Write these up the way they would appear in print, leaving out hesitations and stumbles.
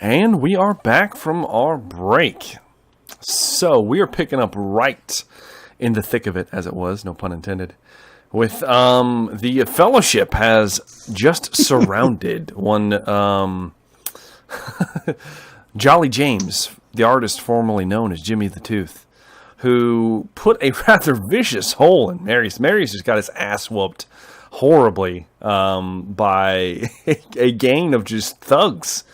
And we are back from our break. So we are picking up right in the thick of it, as it was, no pun intended, with the Fellowship has just surrounded one Jolly James, the artist formerly known as Jimmy the Tooth, who put a rather vicious hole in Marius. Marius just got his ass whooped horribly by a gang of just thugs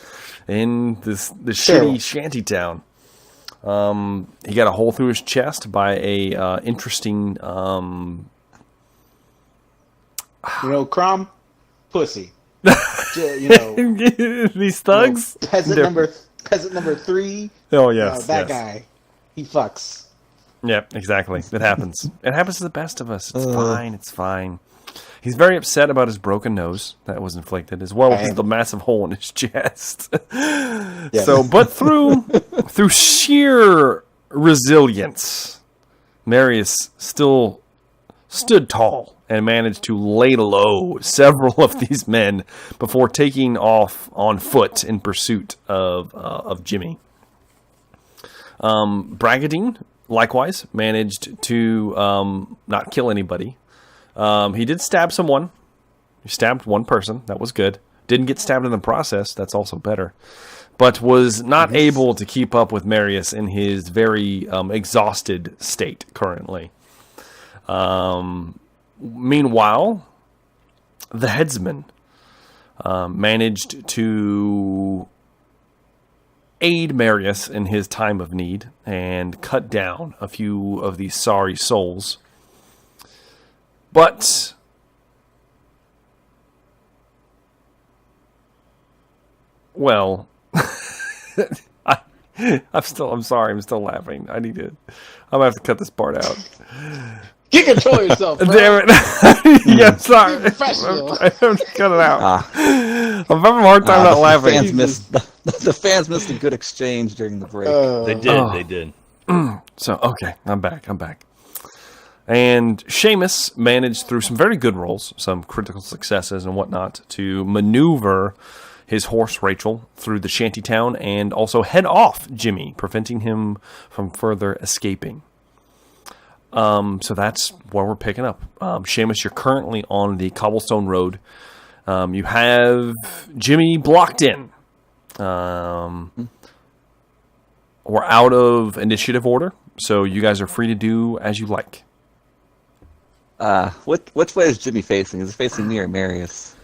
in the shitty shanty town. He got a hole through his chest by a interesting Crom, pussy. These thugs. Peasant number 3. Oh yes, that guy. He fucks. Yeah, exactly. It happens. It happens to the best of us. It's fine. It's fine. He's very upset about his broken nose that was inflicted, as well as the massive hole in his chest. Yeah. So, but through sheer resilience, Marius still stood tall and managed to lay low several of these men before taking off on foot in pursuit of Jimmy. Bragadine, likewise, managed to not kill anybody. He did stab someone. He stabbed one person. That was good. Didn't get stabbed in the process. That's also better. But was not able to keep up with Marius in his very exhausted state currently. Meanwhile, the headsman managed to aid Marius in his time of need and cut down a few of these sorry souls. But well, I'm sorry, I'm still laughing. I'm gonna have to cut this part out. You control yourself, bro. Damn it. Yeah, I'm sorry. You're professional. I have to cut it out. I'm having a hard time not laughing. The fans missed a good exchange during the break. They did. So, okay, I'm back. And Seamus managed, through some very good rolls, some critical successes and whatnot, to maneuver his horse Rachel through the shantytown and also head off Jimmy, preventing him from further escaping. So that's where we're picking up. Seamus, you're currently on the cobblestone road. You have Jimmy blocked in. We're out of initiative order, so you guys are free to do as you like. Which way is Jimmy facing? Is he facing me or Marius?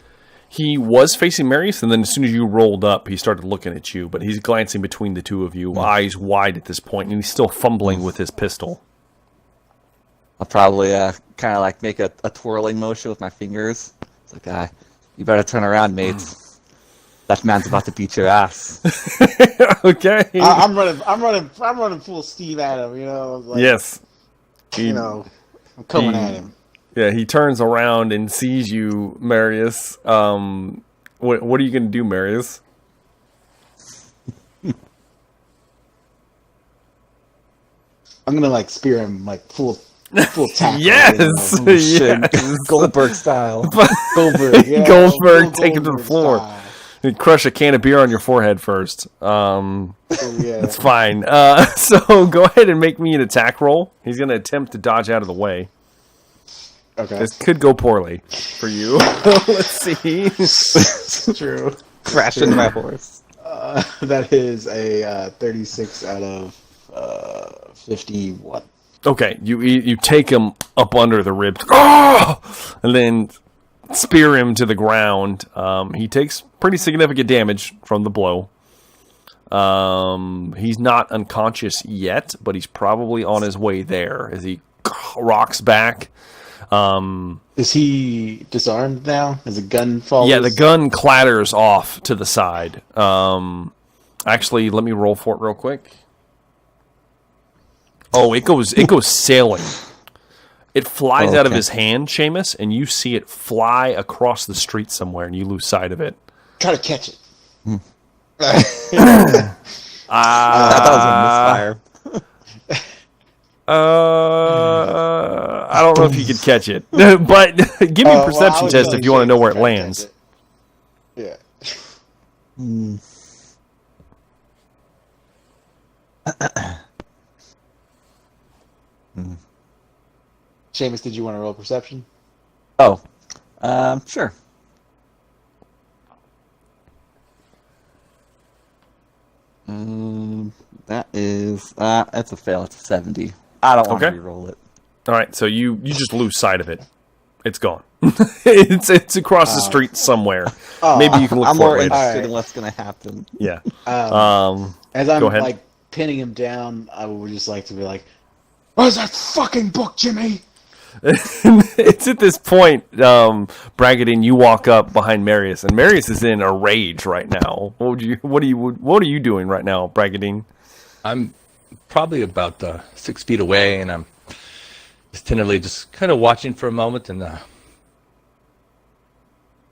He was facing Marius, and then as soon as you rolled up, he started looking at you, but he's glancing between the two of you, eyes wide at this point, and he's still fumbling with his pistol. I'll probably kind of like make a twirling motion with my fingers. It's like, you better turn around, mates. That man's about to beat your ass. Okay. I'm running full steam at him. Like, yes. I'm coming at him. Yeah, he turns around and sees you, Marius. What are you going to do, Marius? I'm going to spear him full tackle. Yes! Yes! Goldberg style. Goldberg, yeah. Goldberg, take him to the floor. You crush a can of beer on your forehead first. That's fine. So go ahead and make me an attack roll. He's going to attempt to dodge out of the way. Okay. This could go poorly for you. Let's see. It's true. Crash into my horse. That is a 36 out of 51. Okay, you take him up under the ribs, and then spear him to the ground. He takes pretty significant damage from the blow. He's not unconscious yet, but he's probably on his way there as he rocks back. Is he disarmed now? As a gun falls? Yeah, the gun clatters off to the side. Actually, let me roll for it real quick. Oh, it goes sailing. It flies out of his hand, Seamus, and you see it fly across the street somewhere, and you lose sight of it. Try to catch it. I thought it was a misfire. I don't know if you could catch it, but give me a perception test if you want to know where it lands. Yeah. Seamus, did you want to roll perception? Oh, sure. That's a fail. It's a 70. I don't want to re-roll it. All right, so you just lose sight of it. It's gone. it's across the street somewhere. Maybe you can look I'm for more it. interested in what's going to happen. Yeah. As I'm go ahead. like pinning him down, I would just like to be like, "Where's that fucking book, Jimmy?" It's at this point, Bragadine, you walk up behind Marius, and Marius is in a rage right now. What are you doing right now, Bragadine? I'm probably about 6 feet away, and I'm just tentatively just kind of watching for a moment. And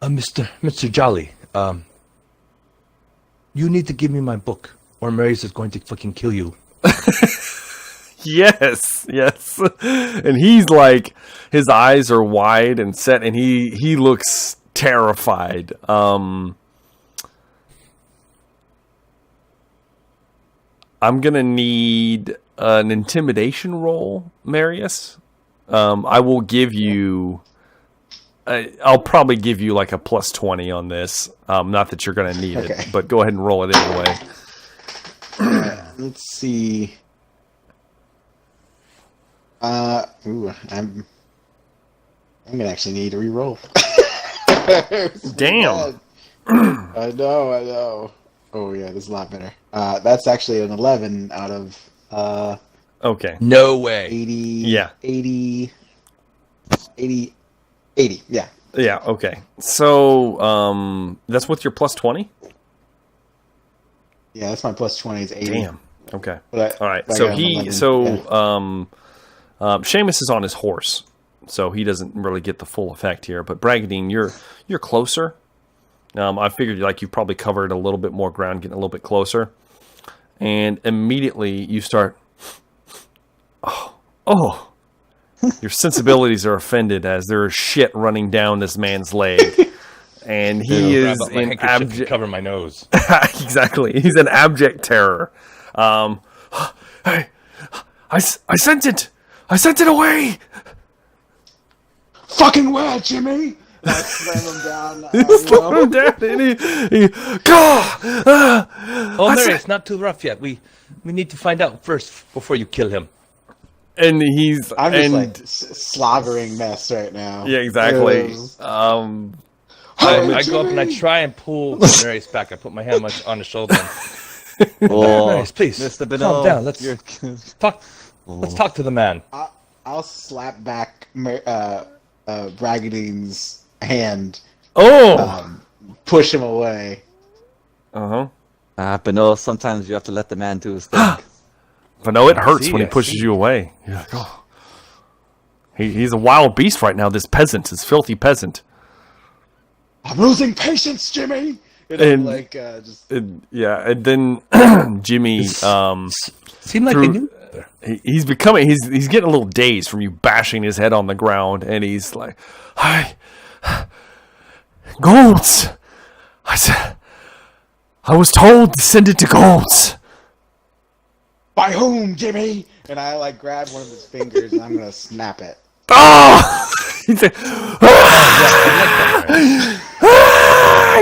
Mr. Jolly, you need to give me my book, or Marius is going to fucking kill you. Yes. And he's like, his eyes are wide and set, and he looks terrified. I'm gonna need an intimidation roll, Marius. I will give you. I'll probably give you like a plus 20 on this. Not that you're gonna need it, but go ahead and roll it anyway. Let's see. I'm gonna actually need to re-roll. Damn. I know. Oh yeah, this is a lot better. That's actually an 11 out of Okay. No way. 80. Yeah. 80. Yeah. Yeah. Okay. So that's with your plus 20. Yeah, that's my plus 20 is 80. Damn. Okay. But All right. I So got an 11. Seamus is on his horse, so he doesn't really get the full effect here. But Bragadine, you're closer. I figured like you probably covered a little bit more ground, getting a little bit closer, and immediately you start. Oh. Your sensibilities are offended as there is shit running down this man's leg, and he is Grab up my in handkerchief and abject. cover my nose. Exactly, he's in abject terror. Hey, I sent it. I sent it away. Fucking where, Jimmy? I slam him down. Slow him down, and he Marius, it's not too rough yet. We need to find out first before you kill him. and he's I'm just and like slobbering mess right now. yeah, exactly. I go up and I try and pull Marius back. I put my hand on his shoulder. Marius, please, Mr. calm down. Let's You're... talk. Let's talk to the man. I'll slap back Bragadine's hand. Push him away. But no, sometimes you have to let the man do his thing. But no, it hurts when he I pushes see. you away. You're like, oh. He's a wild beast right now. This peasant, this filthy peasant. I'm losing patience, Jimmy. And- like just And then Jimmy, Seemed like through- they knew. he's getting a little dazed from you bashing his head on the ground, and he's like, "Hi, Golds. I was told to send it to Golds." by whom, Jimmy? And I like grab one of his fingers and I'm gonna snap it. Oh! He's like,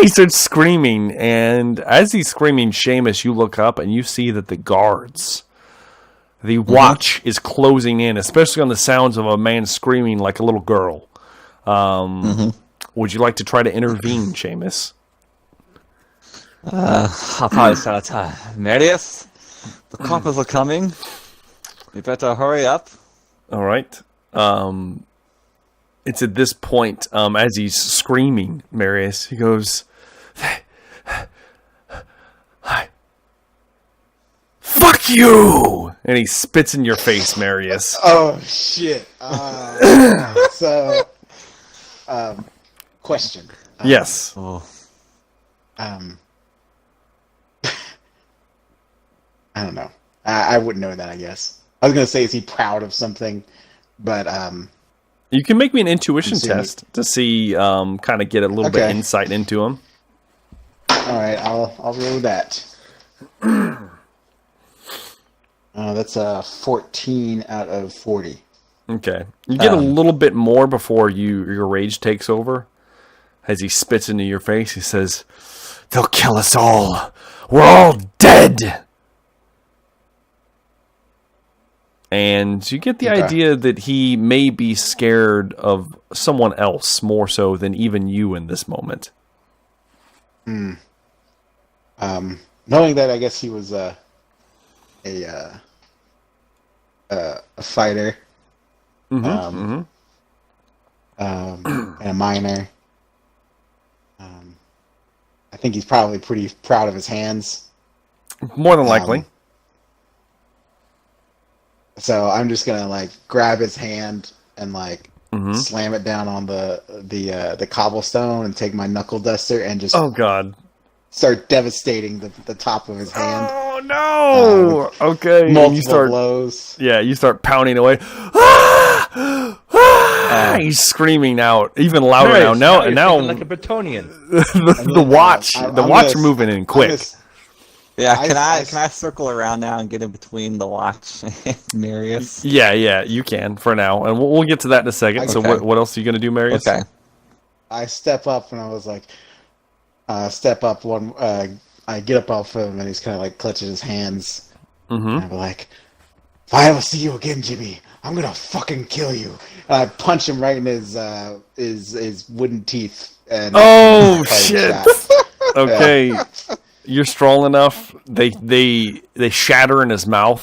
he starts screaming, and as he's screaming, Seamus, you look up and you see that the watch is closing in, especially on the sounds of a man screaming like a little girl. Would you like to try to intervene, Seamus? I'll probably start a time. Marius, the coppers are coming. You better hurry up. All right. It's at this point, as he's screaming, Marius, he goes, "Fuck you!" And he spits in your face, Marius. Oh shit. Question. Yes. I don't know. I wouldn't know that, I guess. I was gonna say, is he proud of something? But You can make me an intuition Assuming- test to see, kind of get a little bit Okay. insight into him. all right, I'll roll that. That's a 14 out of 40. Okay. You get a little bit more before your rage takes over. As he spits into your face, he says, "They'll kill us all. We're all dead." And you get the idea that he may be scared of someone else more so than even you in this moment. Knowing that, I guess he was a fighter, and a miner. I think he's probably pretty proud of his hands. More than likely. So I'm just gonna like grab his hand and like slam it down on the cobblestone and take my knuckle duster and just Oh God! start devastating the top of his hand. Oh no! Okay, and Multiple you start blows. Yeah, you start pounding away. Ah! Ah! He's screaming out even louder Marius, now. you're Now, thinking like a Bretonian. the watch I'm are gonna- moving in quick. Yeah, I- can I- I circle around now and get in between the watch and Marius? Yeah, you can for now, and we'll get to that in a second. So, Okay. what else are you gonna do, Marius? Okay. I step up and I was like, step up one. I get up off him and he's kind of like clutching his hands. And I'm like, if I ever see you again, Jimmy, I'm gonna fucking kill you. And I punch him right in his wooden teeth. And Oh fight shit! shot. Okay, you're strong enough. They shatter in his mouth.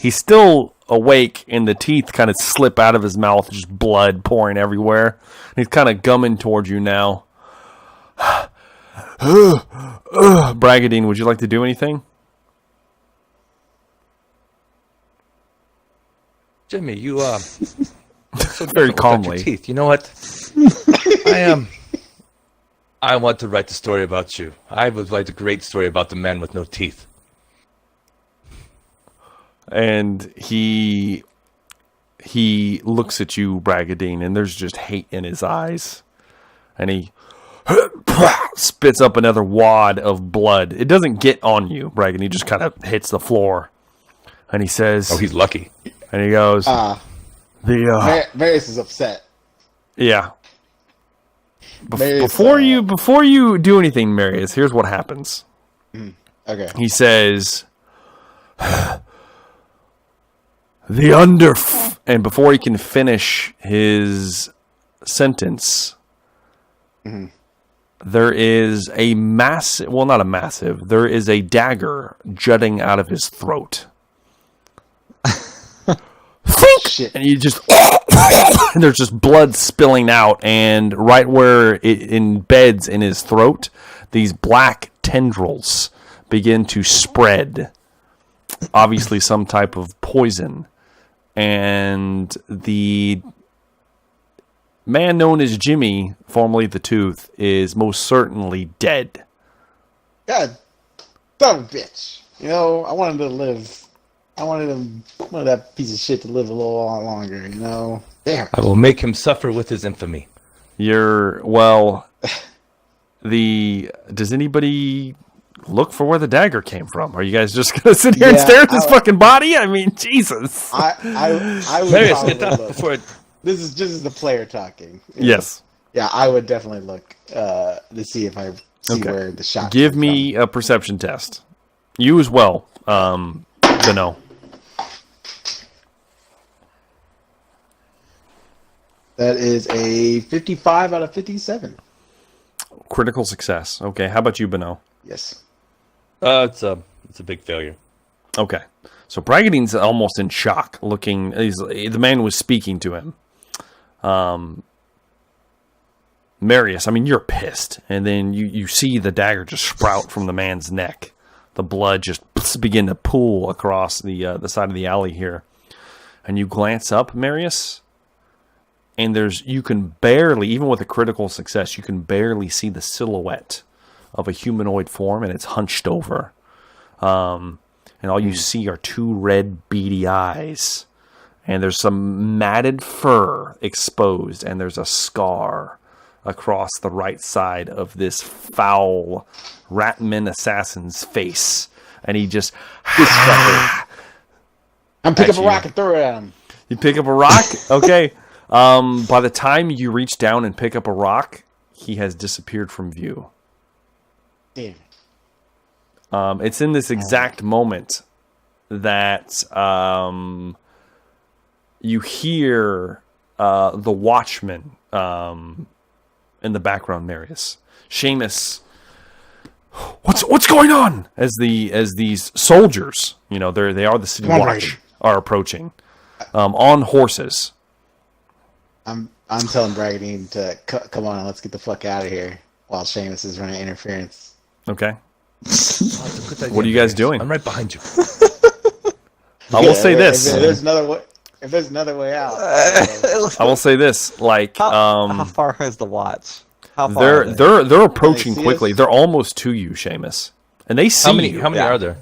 He's still awake, and the teeth kind of slip out of his mouth, just blood pouring everywhere. He's kind of gumming towards you now. Bragadine, would you like to do anything? Jimmy, you so Very different without calmly. your teeth. You know what? I want to write a story about you. I would write a great story about the man with no teeth. And he looks at you, Bragadine, and there's just hate in his eyes. And he spits up another wad of blood. It doesn't get on you, Bragadine. He just kind of hits the floor. And he says, Oh, he's lucky. and he goes, Marius is upset. yeah. Marius, Before you do anything, Marius, here's what happens. Okay. He says, and before he can finish his sentence, there is a massive, well, not a massive, there is a dagger jutting out of his throat. Think! Shit. And you just, and there's just blood spilling out, and right where it embeds in his throat, these black tendrils begin to spread. Obviously, some type of poison. And the man known as Jimmy, formerly the Tooth, is most certainly dead. God, son of a bitch. You know, I wanted to live. I wanted that piece of shit to live a little while longer. You know. Damn. I will make him suffer with his infamy. Does anybody look for where the dagger came from? Are you guys just gonna sit here and Yeah, stare at this fucking body? I mean, Jesus. I would Marius, probably get up look. before it... This is just the player talking. Yes. Yeah, I would definitely look to see if I see Okay. where the shot. Give came me a perception test. You as well, Dano. from. That is a 55 out of 57. Critical success. Okay, how about you, Beno? Yes. It's a big failure. Okay. So Bragadine's almost in shock, looking. The man was speaking to him. Marius, I mean, you're pissed. And then you see the dagger just sprout from the man's neck. The blood just begin to pool across the side of the alley here. And you glance up, Marius, and you can barely, even with a critical success, you can barely see the silhouette of a humanoid form, and it's hunched over. And all you see are two red, beady eyes. And there's some matted fur exposed, and there's a scar across the right side of this foul Ratman assassin's face. and he just I'm picking up a you. rock and throw it at him. You pick up a rock? Okay. By the time you reach down and pick up a rock, he has disappeared from view. Damn. It's in this exact moment that you hear the watchman in the background, Marius. Seamus, what's going on? As these soldiers, they are the city Come on, watch, Brady. are approaching on horses. I'm telling Bragadine to come on, let's get the fuck out of here while Seamus is running interference. Okay. What What are you guys doing? I'm right behind you. I will say this. If there's another way out. I will say this. Like, How far is the watch? How far? they're approaching see quickly. us? They're almost to you, Seamus, and they see you. How many are there?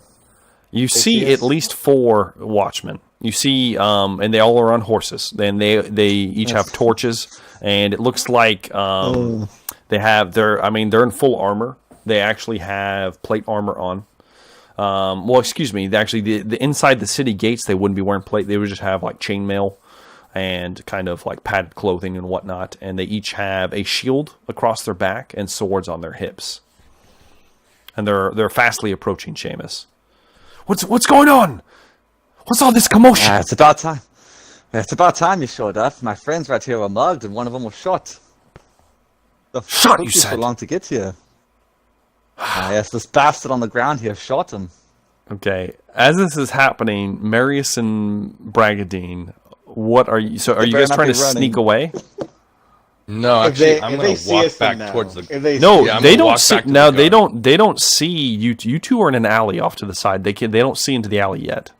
You see see at us? least 4 watchmen. You see, and they all are on horses. Then they each have torches, and it looks like they have they're in full armor. They actually have plate armor on. Well, excuse me. Actually, the inside the city gates, they wouldn't be wearing plate. They would just have like chainmail and kind of like padded clothing and whatnot. And they each have a shield across their back and swords on their hips. And they're fastly approaching Seamus. What's going on? What's all this commotion? It's about time. It's about time you showed up. My friends right here were mugged, and one of them was shot. Shot, Took you so said? long to get here. Yes, this bastard on the ground here shot him. Okay. As this is happening, Marius and Bragadine, what are you? So are you better guys not trying be to running. sneak away? No, If actually, they- I'm if going they to see walk us, then back no. towards the. If they No, Yeah, I'm they gonna don't walk see. back to No, the they guard. don't see you. You two are in an alley off to the side. They don't see into the alley yet.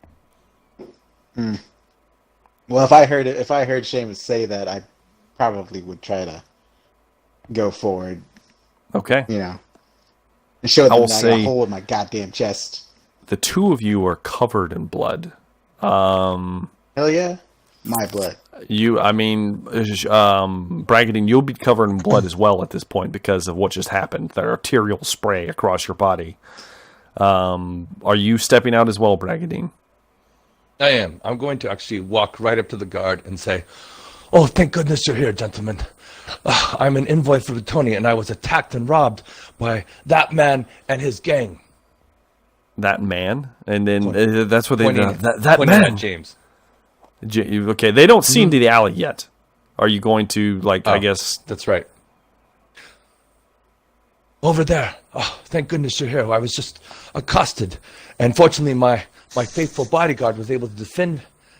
Well, if I heard Seamus say that, I probably would try to go forward, Okay. and show them will that I got say- a hole in my goddamn chest. The two of you are covered in blood. Hell yeah, my blood. Bragadine, you'll be covered in blood as well at this point because of what just happened. The arterial spray across your body. Are you stepping out as well, Bragadine? I am. I'm going to actually walk right up to the guard and say, "Oh, thank goodness you're here, gentlemen. I'm an envoy for Tony, and I was attacked and robbed by that man and his gang." That man, and then that's what they Pointing- that pointing man. at James. Okay, they don't see into the alley yet. Are you going to I Oh. guess? That's right. Over there. Oh, thank goodness you're here. I was just accosted, and fortunately, my faithful bodyguard was able to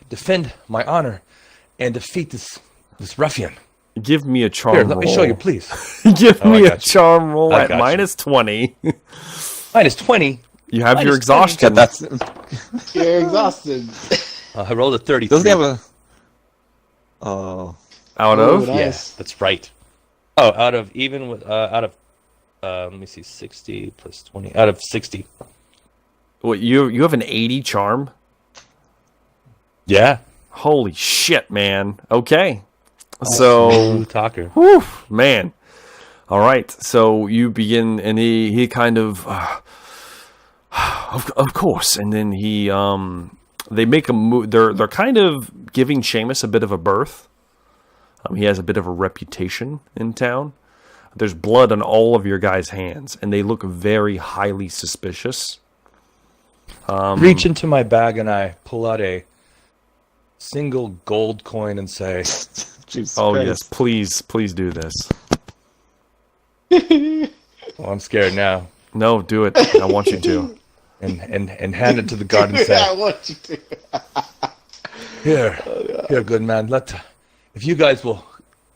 defend my honor and defeat this ruffian. Give me a charm Here, roll. let me show you, please. Give Oh, I me a got you. charm roll I at got you. minus 20. Minus 20. You have your Minus 20. exhaustion. That's You're exhausted. I rolled a 33. doesn't he have a? Oh, out Ooh, of. nice. Yes, that's right. Oh, out of even with let me see, 60 plus 20 out of 60. What you have an 80 charm? Yeah. Holy shit, man. Okay. So, Smooth talker. whew, man. All right. So you begin, and he kind of course, and then they make a move. They're kind of giving Seamus a bit of a berth. He has a bit of a reputation in town. There's blood on all of your guys' hands, and they look very highly suspicious. Reach into my bag and I pull out a single gold coin and say, Jesus Oh Christ. yes, please do this. "Well, I'm scared now," No, do it. I want you to. and hand it to the guard and I say, want you to. "Here, good man. If you guys will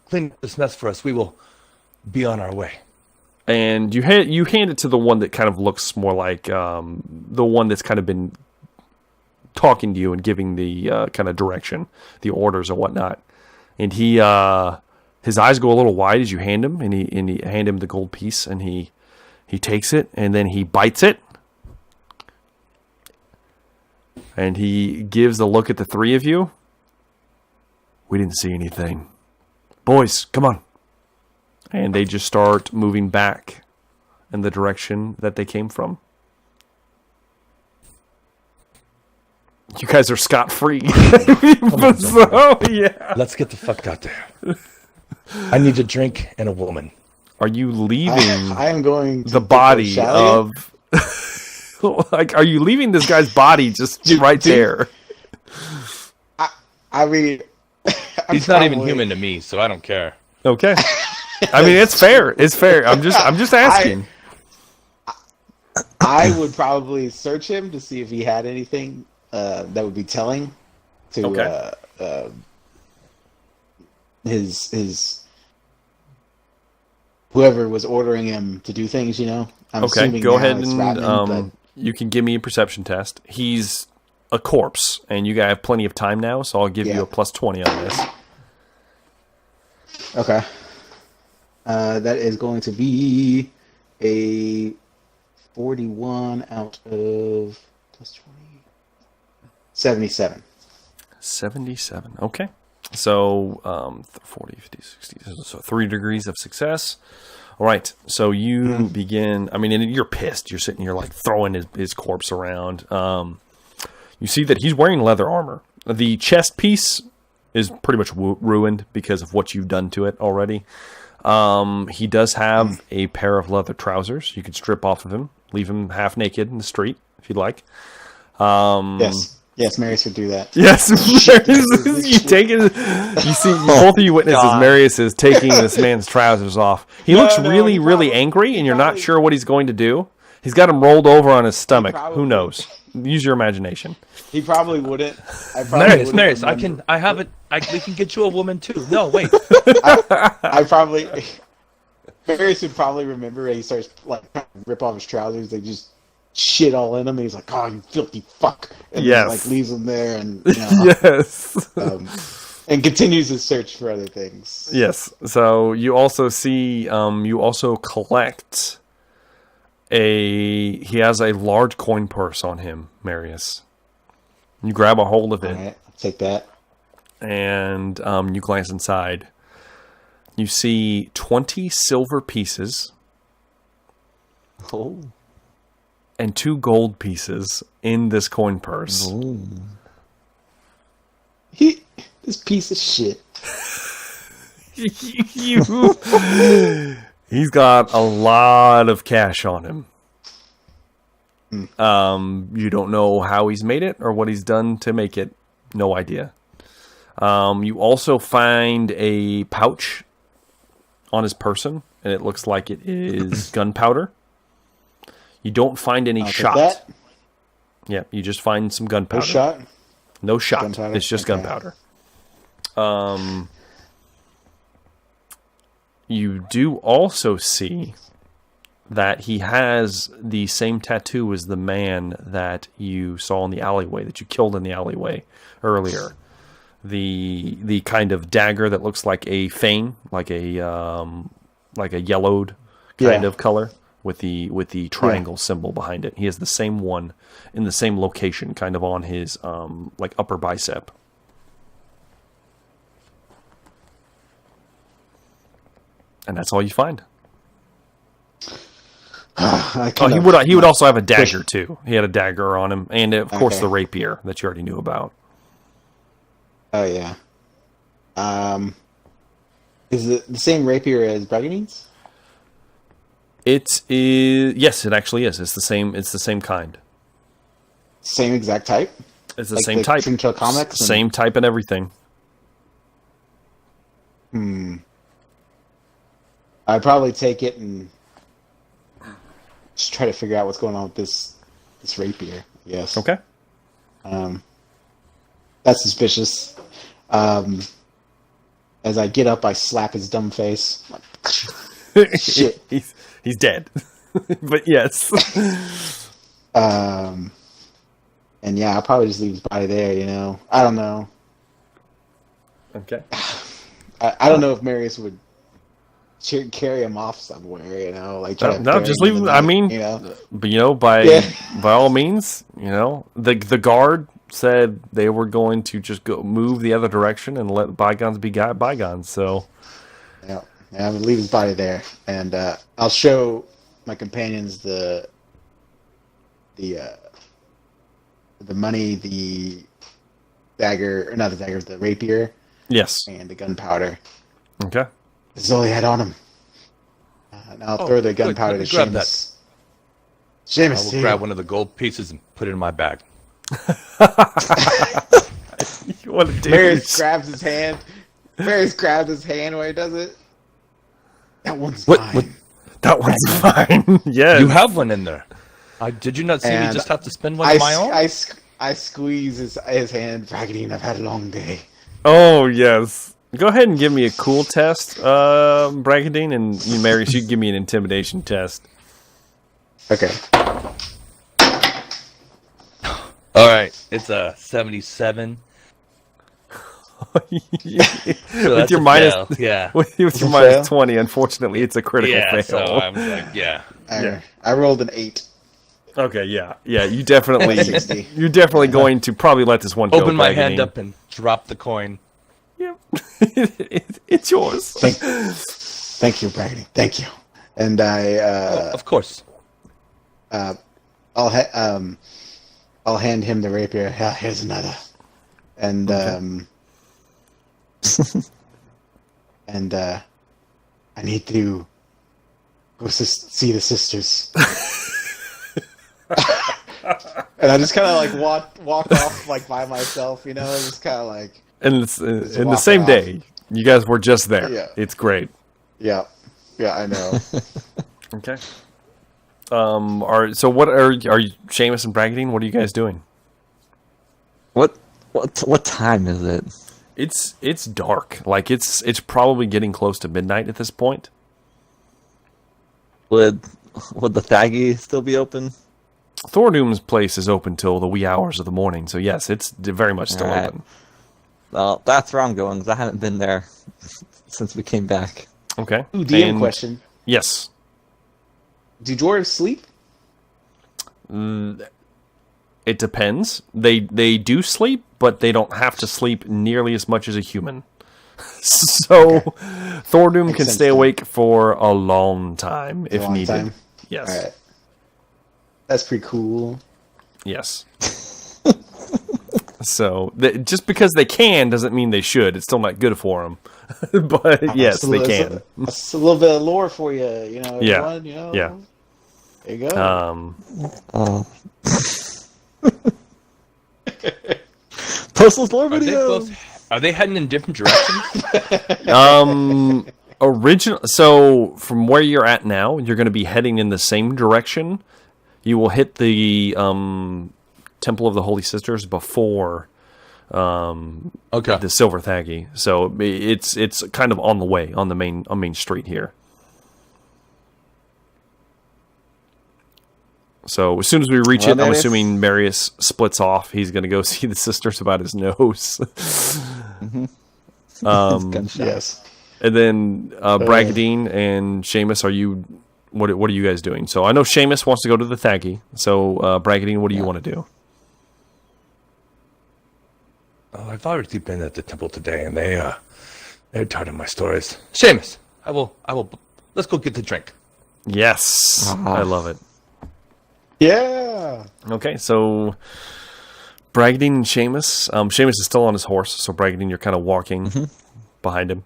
clean up this mess for us, we will be on our way." And you hand it to the one that kind of looks more like the one that's kind of been talking to you and giving the kind of direction, the orders and whatnot. And he his eyes go a little wide as you hand him, and he hand him the gold piece, and he takes it, and then he bites it, and he gives a look at the three of you. We didn't see anything, boys. Come on. And they just start moving back in the direction that they came from. You guys are scot-free. on, So, yeah. Let's get the fuck out there. I need a drink and a woman. Are you leaving I am going to the go body shower. of... like, are you leaving this guy's body just right there? I mean, He's not even human to me, so I don't care. Okay. I mean, it's fair. It's fair. I'm just asking. I would probably search him to see if he had anything that would be telling to his whoever was ordering him to do things. You know. I'm Okay, assuming go now ahead it's and Ratman, you can give me a perception test. He's a corpse, and you guys have plenty of time now, so I'll give you a plus 20 on this. but okay. That is going to be a 41 out of plus 20. 77. 77. Okay. So 40, 50, 60. So 3 degrees of success. All right. So you begin. I mean, and you're pissed. You're sitting here like throwing his corpse around. You see that he's wearing leather armor. The chest piece is pretty much ruined because of what you've done to it already. He does have a pair of leather trousers. You could strip off of him, leave him half naked in the street if you'd like. Yes, Marius would do that. Yes, you take it. You see, both of you witnesses. Marius is taking this man's trousers off. He looks really angry, and you're not sure what he's going to do. He's got him rolled over on his stomach. Who knows? Use your imagination. He probably wouldn't. Marius, I have it. We can get you a woman too. No, wait. Marius would probably remember. He starts like trying to rip off his trousers. They just shit all in him. And he's like, "Oh, you filthy fuck!" And yes, like leaves him there, and yes, and continues his search for other things. Yes. So you also see. You also collect. He has a large coin purse on him, Marius. You grab a hold of it. All right, I'll take that. And you glance inside. You see 20 silver pieces. Oh. And 2 gold pieces in this coin purse. Oh. This piece of shit. He's got a lot of cash on him. You don't know how he's made it or what he's done to make it. No idea. You also find a pouch on his person, and it looks like it is gunpowder. You don't find any shot. Yeah, you just find some gunpowder. No shot? No shot. Gunpowder? It's just gunpowder. You do also see that he has the same tattoo as the man that you saw in the alleyway, that you killed in the alleyway earlier. The kind of dagger that looks like a fang, like a yellowed kind of color with the triangle symbol behind it. He has the same one in the same location, kind of on his like upper bicep. And that's all you find. He would also have a dagger too. He had a dagger on him, and of course the rapier that you already knew about. Oh yeah. Is it the same rapier as Bragadine's? It is. Yes, it actually is. It's the same. It's the same kind. Same exact type. It's the same type. Trinchel comics. Same type and everything. I'd probably take it and just try to figure out what's going on with this rapier. Yes. Okay. That's suspicious. As I get up, I slap his dumb face. Like, shit. He's dead. But yes. And yeah, I'll probably just leave his body there. You know, I don't know. Okay. I don't know if Marius would carry him off somewhere, you know, like no, just leave him. I mean, by all means, the guard said they were going to just go move the other direction and let bygones be bygones. So yeah, I'm gonna leave his body there, and I'll show my companions the the money, the dagger, or not the dagger, the rapier, Yes. and the gunpowder. Okay. This is all he had on him. And I'll throw the gunpowder to grab that. Seamus. I Seamus, will here. grab one of the gold pieces and put it in my bag. What a Marius douche. grabs his hand. Marius grabs his hand when he does it. That one's What- fine. what- That one's fine. Yes. You have one in there. Did you not see me And just have to spin one of my own? I squeeze his hand. Bragadine, I've had a long day. Oh, yes. Go ahead and give me a cool test, Bragadine, and you, Marius, you give me an intimidation test. Okay. All right, it's a 77. With your minus, yeah, with your a minus fail? 20, unfortunately, it's a critical yeah. fail. So I'm like, yeah. I rolled an 8. Okay, yeah. You definitely, 60. you're definitely going to probably let this one go. Open my hand Bragadine. up and drop the coin. Yep. It's yours. Thank you, Bragadine. Thank you. And Of course. I'll hand him the rapier. Yeah, here's another. And and I need to go see the sisters. And I just kind of like walk off like by myself, you know, just kind of like And it's in the walk same off. day, you guys were just there. Yeah. It's great. yeah, I know. Okay. So what are you, Seamus and Bragadine? What are you guys doing? What time is it? It's dark. Like it's probably getting close to midnight at this point. Would the Faggy still be open? Thordoom's place is open till the wee hours of the morning, so yes, it's very much still Alright. open. Well, that's where I'm going, 'cause I haven't been there since we came back. Okay. Ooh, DM And- question: Yes. do dwarves sleep? It depends. They do sleep, but they don't have to sleep nearly as much as a human. So Thordoom Makes can sense stay to me. awake for a long time if long needed. time? Yes. All right, that's pretty cool. Yes. So just because they can doesn't mean they should. It's still not good for them. But yes, So they that's can. That's a little bit of lore for you, you know. Yeah. Everyone, you know. Yeah. There you go. Oh. Postal lore Are they video. both? Are they heading in different directions? So from where you're at now, you're going to be heading in the same direction. You will hit the Temple of the Holy Sisters before Okay. the Silver Thaggy. So it's kind of on the way on the main street here. So as soon as we reach Well, it, I'm Marius? assuming Marius splits off. He's going to go see the sisters about his nose. Gunshot. Yes. And then Bragadine and Seamus, what are you guys doing? So I know Seamus wants to go to the Thaggy. So Bragadine, what do you want to do? Oh, I've already been at the temple today, and they're tired of my stories. Seamus, I will. Let's go get the drink. Yes, Ah. I love it. Yeah. Okay, so Bragadine and Seamus. Seamus is still on his horse, so Bragadine, you're kind of walking behind him.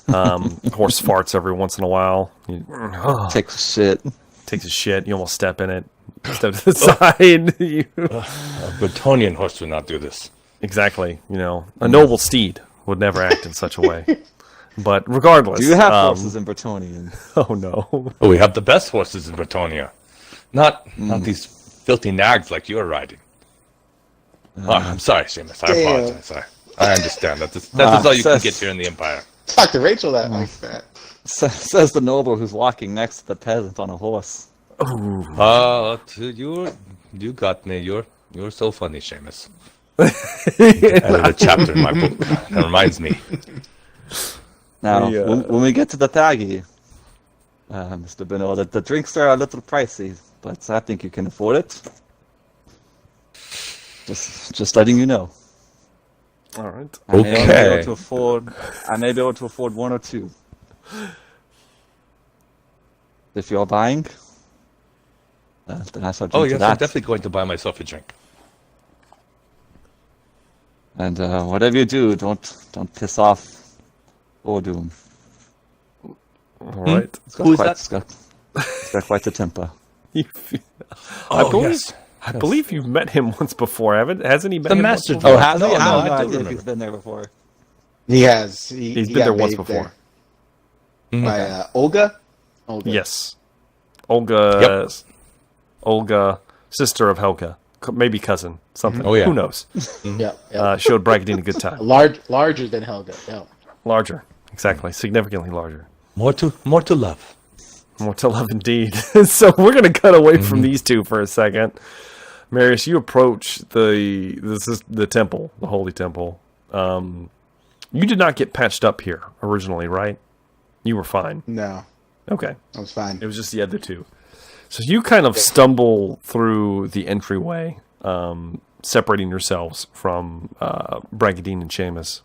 Horse farts every once in a while. Takes a shit. Takes a shit. You almost step in it. Step to the side. A Bretonian horse would not do this. Exactly. You know, a noble steed would never act in such a way. But regardless, Do you have horses in Bretonian? Oh no. Oh, we have the best horses in Bretonia. Not these filthy nags like you're riding. Oh, I'm sorry, Seamus. I Damn. apologize. I understand. That is all you can sus. get here in the Empire. Talk to Rachel that like that. Says the noble who's walking next to the peasant on a horse. You got me. You're so funny, Seamus. Added a chapter in my book. That reminds me. Now, Yeah. when we get to the Thaggy, Mr. Benoit, the drinks are a little pricey, but I think you can afford it. Just letting you know. All right. I may only be Okay. able to afford. I may be able to afford one or two. If you're buying, then I shall drink Oh to yes, that. I'm definitely going to buy myself a drink. And whatever you do, don't piss off Ordum. All right. Who is that? It's got quite the temper. I believe you've met him once before, hasn't he? Met The him master once before? dwarf. Has he? No, I no, have no I do idea if remember. he's been there before. He has. He's He been there got once made before. By Olga. Olga. Yes, Olga. Olga, sister of Helga, maybe cousin, something. Oh, yeah. Who knows? Yep. Showed Bragadine a good time. Larger than Helga. Yep. Larger, exactly, significantly larger. More to love. More to love, indeed. So we're going to cut away from these two for a second. Marius, you approach the temple, the holy temple. You did not get patched up here originally, right? You were fine. No, Okay. I was fine. It was just the other two. So you kind of stumble through the entryway, separating yourselves from Bragadine and Seamus.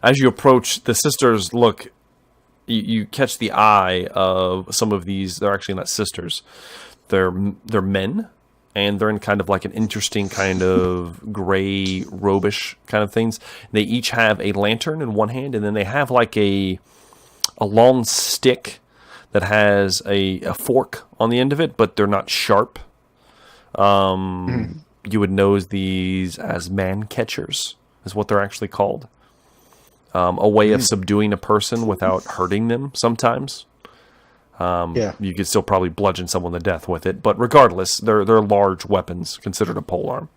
As you approach, the sisters look. You catch the eye of some of these. They're actually not sisters. They're men, and they're in kind of like an interesting kind of gray robish kind of things. They each have a lantern in one hand, and then they have like a long stick that has a fork on the end of it, but they're not sharp. You would know these as man catchers, is what they're actually called. A way of subduing a person without hurting them sometimes. You could still probably bludgeon someone to death with it, but regardless, they're large weapons considered a polearm.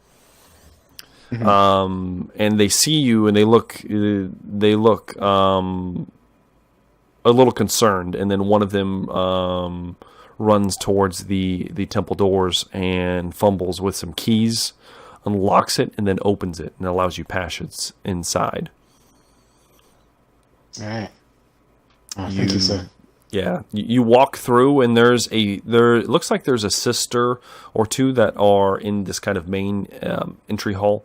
And they see you, and they look a little concerned, and then one of them runs towards the temple doors and fumbles with some keys, unlocks it, and then opens it and allows you passage inside. All right. Oh, thank you, sir. Yeah, you walk through, and it looks like there's a sister or two that are in this kind of main entry hall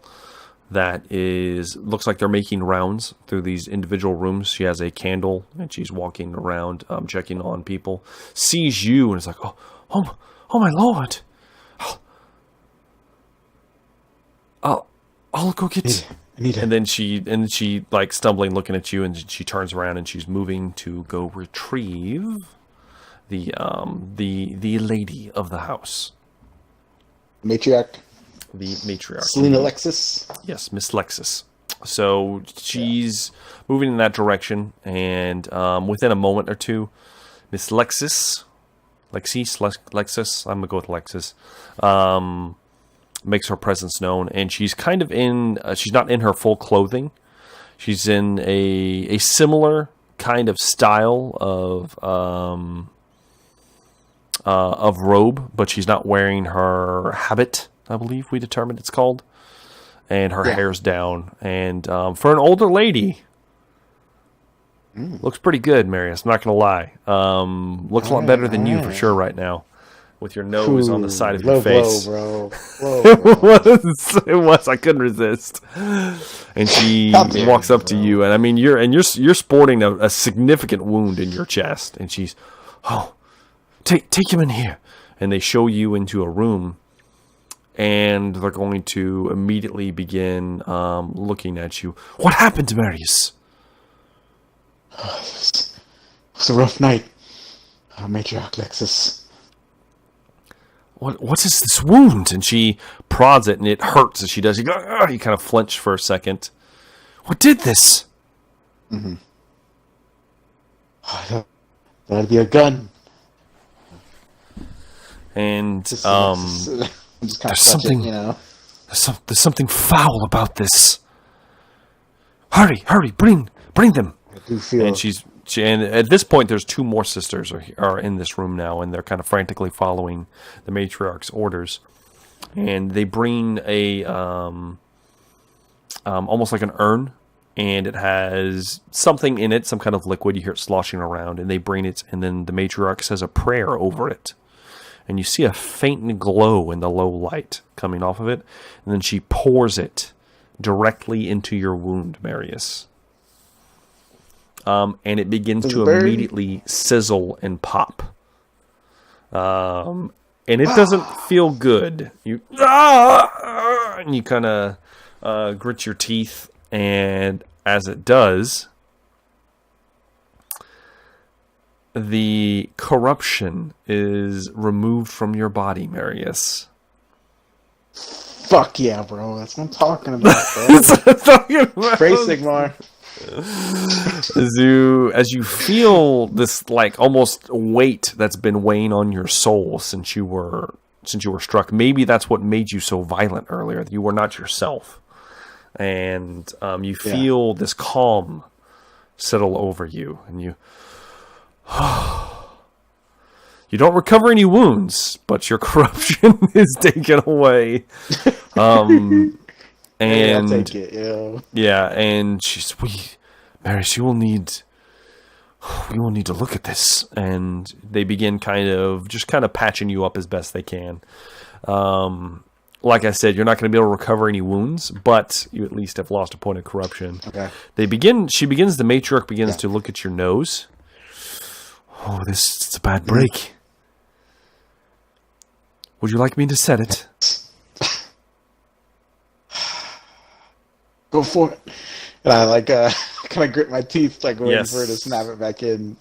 that looks like they're making rounds through these individual rooms. She has a candle, and she's walking around checking on people. Sees you, and is like, oh my lord. I'll go get... And then she like stumbling, looking at you, and she turns around and she's moving to go retrieve the lady of the house, Matriarch. the matriarch, Selena Lexus. Yes, Miss Lexus. So she's moving in that direction, and within a moment or two, Miss Lexus, I'm gonna go with Lexus. Makes her presence known, and she's kind of she's not in her full clothing. She's in a similar kind of style of robe, but she's not wearing her habit, I believe we determined it's called. And her hair's down. And for an older lady, looks pretty good, Marius. I'm not going to lie. Looks a lot better than you for sure right now. With your nose on the side of your face. Low blow, bro. It was. I couldn't resist. And she walks up to you, and I mean, you're sporting a significant wound in your chest. And she's, take him in here. And they show you into a room, and they're going to immediately begin looking at you. What happened to Marius? It was a rough night. Matriarch Lexus. What is this wound? And she prods it, and it hurts as she does. You kind of flinch for a second. What did this? Mm-hmm. That'd be a gun. And Just kind of there's something, there's something foul about this. Hurry, bring them. I do feel. And at this point, there's two more sisters are in this room now, and they're kind of frantically following the matriarch's orders. And they bring a almost like an urn, and it has something in it, some kind of liquid. You hear it sloshing around, and they bring it, and then the matriarch says a prayer over it. And you see a faint glow in the low light coming off of it, and then she pours it directly into your wound, Marius. And it begins to immediately sizzle and pop. And it doesn't feel good. And you kind of grits your teeth, and as it does, the corruption is removed from your body, Marius. Fuck yeah, bro. That's what I'm talking about, bro. Pray Sigmar. As you feel this like almost weight that's been weighing on your soul since you were struck. Maybe that's what made you so violent earlier. That you were not yourself, and you feel this calm settle over you, and you don't recover any wounds, but your corruption is taken away. And I'll take it, yeah, and Marius, we will need to look at this. And they begin kind of patching you up as best they can. Like I said, you're not going to be able to recover any wounds, but you at least have lost a point of corruption. Okay. The matriarch begins to look at your nose. Oh, it's a bad break. Would you like me to set it? Go for it. And I kind of grit my teeth, waiting for her to snap it back in.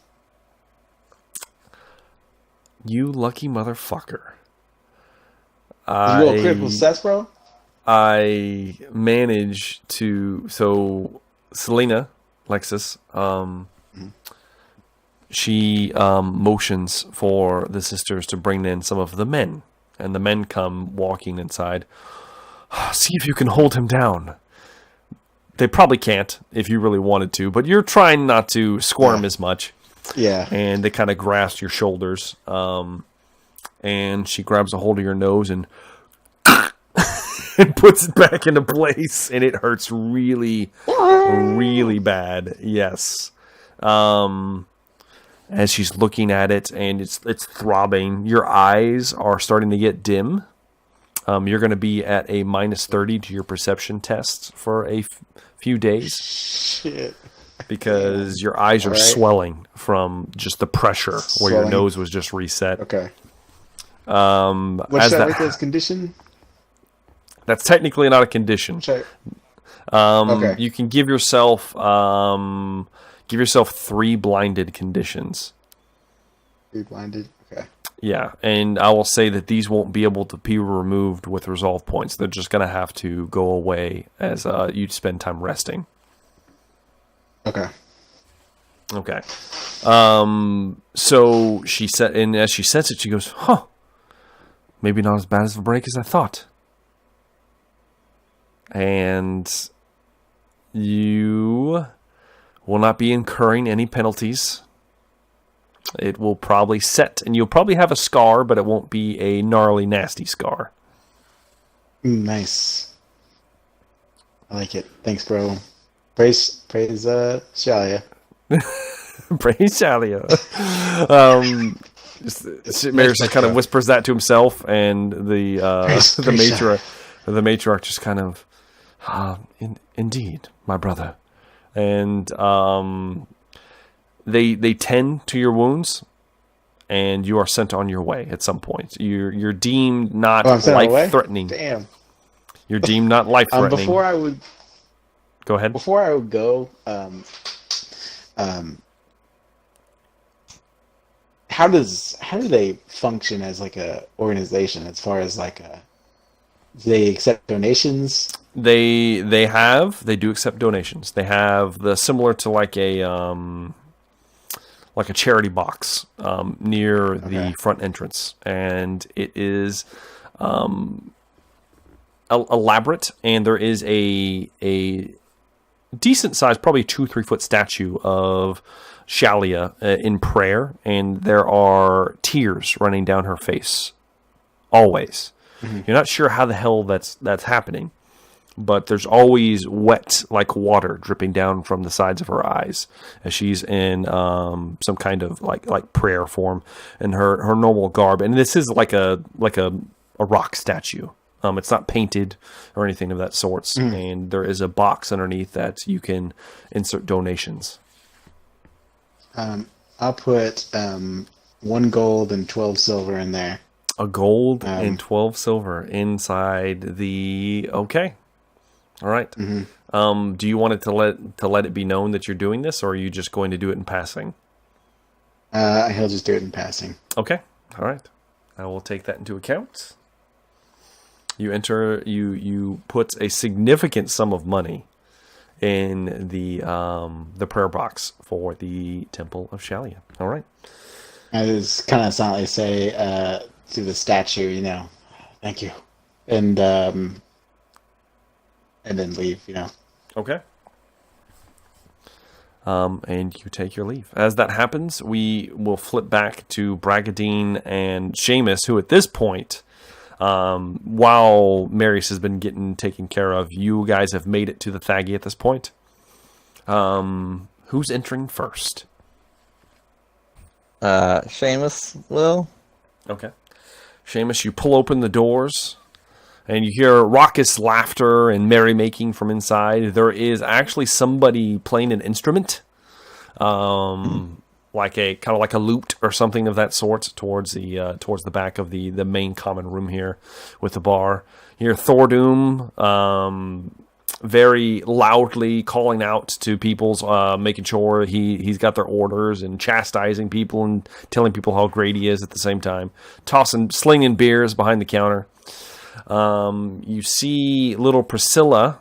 You lucky motherfucker. You roll critical success, bro? I managed to. So, Selena, Lexus, she motions for the sisters to bring in some of the men. And the men come walking inside. See if you can hold him down. They probably can't if you really wanted to, but you're trying not to squirm as much. Yeah. And they kind of grasp your shoulders. And she grabs a hold of your nose and and puts it back into place. And it hurts really, really bad. Yes. As she's looking at it and it's throbbing, your eyes are starting to get dim. You're going to be at a -30 to your perception tests for a few days. Shit. Because your eyes are swelling from just the pressure where your nose was just reset. Okay. What's that ridiculous condition? That's technically not a condition. Okay. You can give yourself 3 blinded conditions. 3 blinded? Okay. Yeah, and I will say that these won't be able to be removed with resolve points. They're just going to have to go away as you spend time resting. Okay. Okay. So she said, and as she says it, she goes, "Huh, maybe not as bad as a break as I thought." And you will not be incurring any penalties. It will probably set, and you'll probably have a scar, but it won't be a gnarly, nasty scar. Nice. I like it. Thanks, bro. Praise, Shalia. Praise Shalia. Marius just kind of whispers that to himself, and the matriarch just kind of, indeed, my brother. And they tend to your wounds, and you are sent on your way at some point. You're deemed not life-threatening. Damn. You're deemed not life-threatening. Before I would go ahead. Before I would go, how do they function as like a organization as far as do they accept donations? They do accept donations. They have the similar to like a charity box near the front entrance, and it is elaborate, and there is a decent size, probably 2-3 foot statue of Shalia in prayer, and there are tears running down her face always. Mm-hmm. You're not sure how the hell that's happening, but there's always wet like water dripping down from the sides of her eyes as she's in some kind of like prayer form in her normal garb. And this is like a rock statue. It's not painted or anything of that sorts. And there is a box underneath that you can insert donations. I'll put 1 gold and 12 silver in there. A gold and 12 silver inside the... Okay. All right. Mm-hmm. Do you want it to let it be known that you're doing this, or are you just going to do it in passing? He'll just do it in passing. Okay. All right. I will take that into account. You put a significant sum of money in the prayer box for the Temple of Shalia. All right. I just kind of silently say to the statue, thank you, and then leave. Okay. And you take your leave. As that happens, we will flip back to Bragadine and Seamus, who at this point, while Marius has been getting taken care of, you guys have made it to the Faggy at this point. Who's entering first? Seamus will. Okay. Seamus, you pull open the doors, and you hear raucous laughter and merrymaking from inside. There is actually somebody playing an instrument, like a lute or something of that sort, towards the back of the main common room here, with the bar. You hear Thordoom very loudly calling out to people's, making sure he's got their orders and chastising people and telling people how great he is at the same time, slinging beers behind the counter. You see little Priscilla,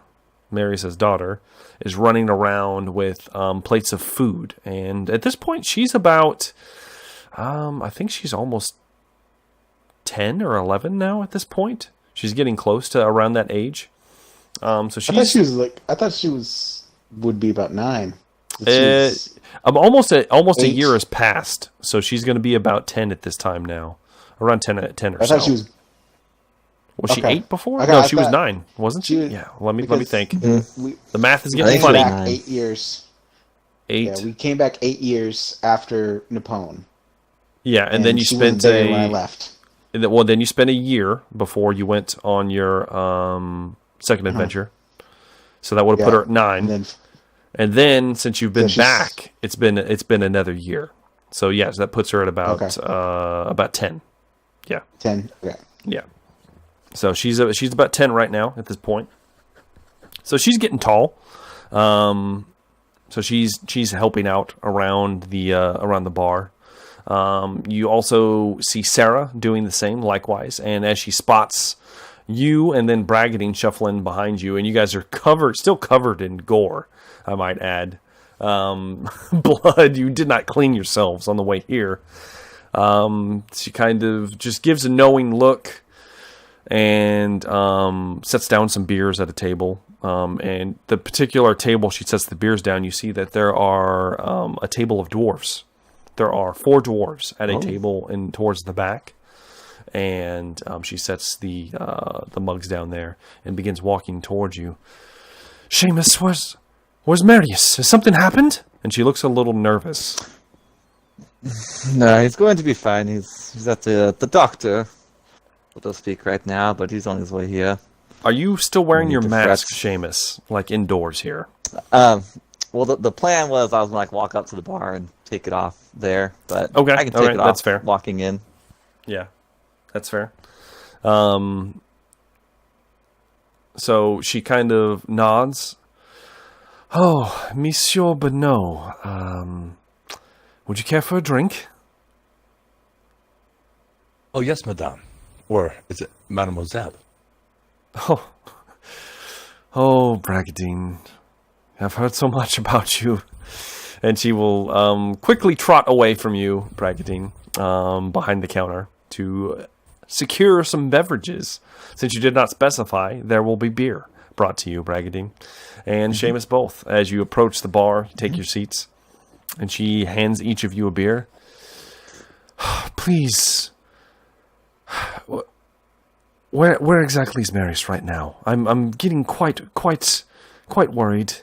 Marius' daughter, is running around with plates of food. And at this point, she's about, I think she's almost 10 or 11 now at this point. She's getting close to around that age. So she's... I thought she would be about 9. Almost a year has passed, so she's going to be about 10 at this time now. Around 10 or so. I thought she was... Was she 8 before? Okay, No, she was 9, wasn't she? was- Yeah, let me think. The math is we getting came funny. back 8 years. 8. Yeah, we came back 8 years after Napoleon. Yeah, and then you she wasn't spent there when I left. then you spent a year before you went on your second adventure. So that would have put her at 9. And then since you've been back, it's been another year. So yes, that puts her at about 10. Yeah. 10. Okay. Yeah. So she's about 10 right now at this point. So she's getting tall. So she's helping out around the bar. You also see Sarah doing the same likewise, and as she spots you and then Bragadine shuffling behind you, and you guys are still covered in gore, I might add. Blood, you did not clean yourselves on the way here. She kind of just gives a knowing look and sets down some beers at a table. And the particular table she sets the beers down, you see that there are a table of dwarves. There are 4 dwarves at a table towards the back. And she sets the mugs down there and begins walking towards you. Seamus, where's Marius? Has something happened? And she looks a little nervous. No, he's going to be fine. He's at the doctor, so to speak, right now, but he's on his way here. Are you still wearing your mask, Seamus, like indoors here? Well, the plan was I was going to walk up to the bar and take it off there, but okay, I can take it off. That's fair. Walking in. Yeah, that's fair. So she kind of nods. Oh, Monsieur Benoit, would you care for a drink? Oh, yes, madame. Or is it mademoiselle? Oh, Bragadine, I've heard so much about you. And she will quickly trot away from you, Bragadine, behind the counter to secure some beverages. Since you did not specify, there will be beer brought to you, Bragadine. And Seamus both. As you approach the bar, you take your seats, and she hands each of you a beer. Please. Where exactly is Marius right now? I'm getting quite worried.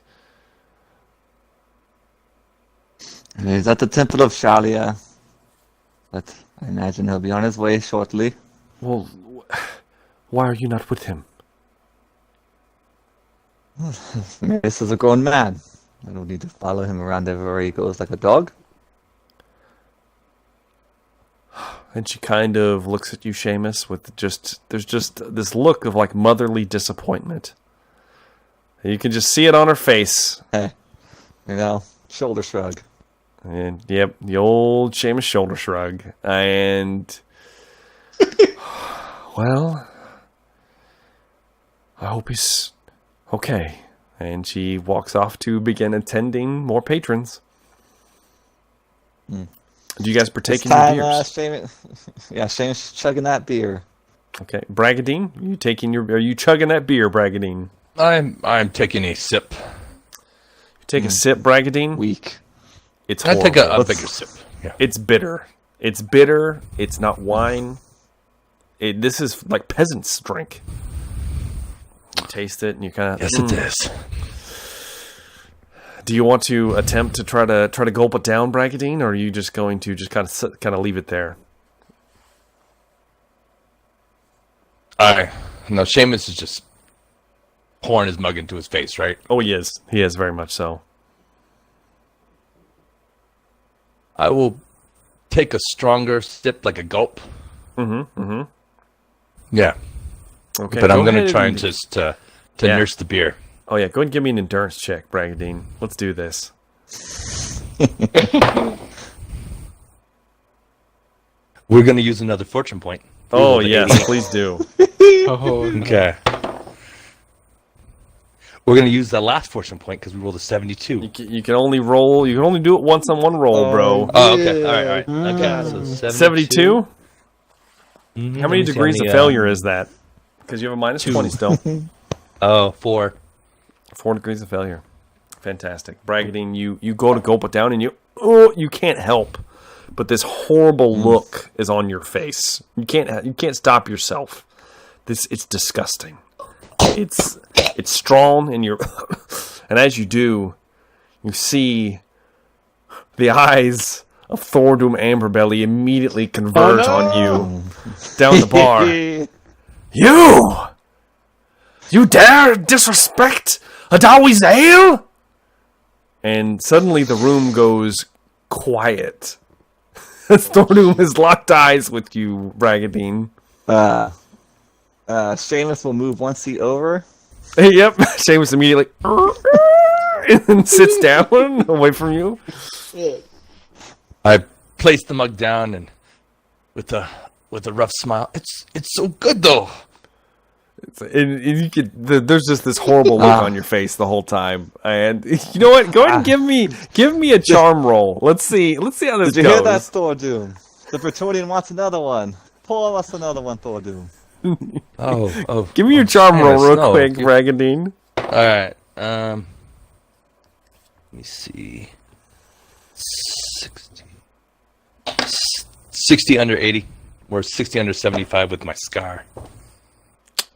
He's at the Temple of Shalia, but I imagine he'll be on his way shortly. Well, why are you not with him? Marius is a grown man. I don't need to follow him around everywhere he goes like a dog. And she kind of looks at you, Seamus, with there's just this look of like motherly disappointment. You can just see it on her face. Hey, shoulder shrug. And yep, the old Seamus shoulder shrug. And well, I hope he's okay. And she walks off to begin attending more patrons. Do you guys partake in your beers? Seamus chugging that beer. Okay, Bragadine, are you chugging that beer, Bragadine? I'm taking a sip. You take a sip, Bragadine. Weak. It's I horrible. take a bigger sip. Yeah. It's bitter. It's bitter. It's not wine. This is like peasants drink. You taste it and you kind of Yes, it is. Do you want to attempt to try to gulp it down, Bragadine, or are you just going to just kind of leave it there? No, Seamus is just pouring his mug into his face, right? Oh, he is. He is very much so. I will take a stronger sip, like a gulp. Mm-hmm. Yeah, Okay, but I'm go going to ahead try and just to nurse the beer. Oh yeah, go ahead and give me an endurance check, Bragadine. Let's do this. We're going to use another fortune point. Oh yes, please do. Okay. We're going to use the last fortune point because we rolled a 72. You can only roll. You can only do it once on one roll, bro. Oh, okay. All right. Okay, so 72. Mhm. How many degrees of failure is that? Because you have a minus 20 still. Oh, 4. 4 degrees of failure. Fantastic. Bragadine, you go to gulp it down and you can't help. But this horrible look is on your face. You can't stop yourself. It's disgusting. It's strong and and as you do, you see the eyes of Thordoom Amberbelly immediately converge on you down the bar. You dare disrespect Adawi's ale? And suddenly the room goes quiet. Thordoom has locked eyes with you, Bragadine. Seamus will move one seat over. Yep, Seamus immediately and sits down away from you. I placed the mug down and with a rough smile. It's so good though. There's just this horrible look on your face the whole time. And you know what? Go ahead and give me a charm roll. Let's see how this goes. Did you hear that, Thordoom? The Bretonian wants another one. Pull us another one, Thordoom. Oh. Give me your charm roll real quick, You- Bragadine. All right. Let me see. 60 under 80, or 60 under 75 with my scar.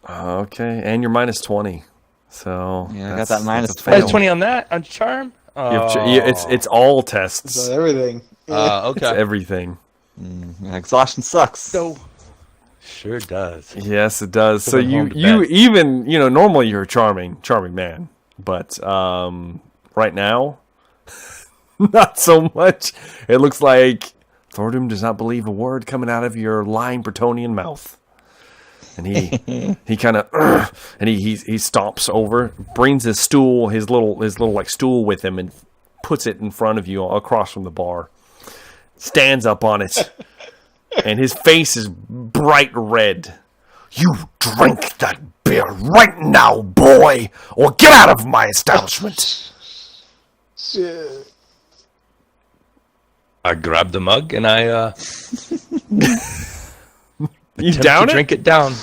Okay, and you're minus 20. So Yeah, I got that minus that's a 20. fail. 20 on that on charm. It's all tests. So everything. It's Okay. everything. Yeah, exhaustion sucks. So sure does. Yes, it does. So Going you home to bed. even normally you're a charming man, but right now, not so much. It looks like Thordoom does not believe a word coming out of your lying Bretonian mouth, and he kind of and he stomps over, brings his stool, his little like stool with him, and puts it in front of you across from the bar. Stands up on it. And his face is bright red. You drink that beer right now, boy, or get out of my establishment. Shit. I grab the mug and I You down it? drink it down.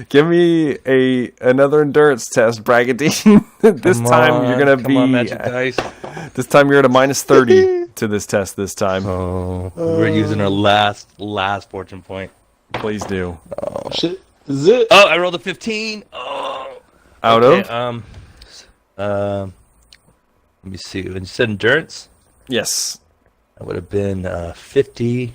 Give me another endurance test, Bragadine. This time you're gonna be. Magic dice. This time you're at a minus 30 to this test. This time, We're using our last fortune point. please do. Shit. Is it? Oh, I rolled a 15. Oh. Out Okay, of let me see. When you said endurance, yes. that would have been 50.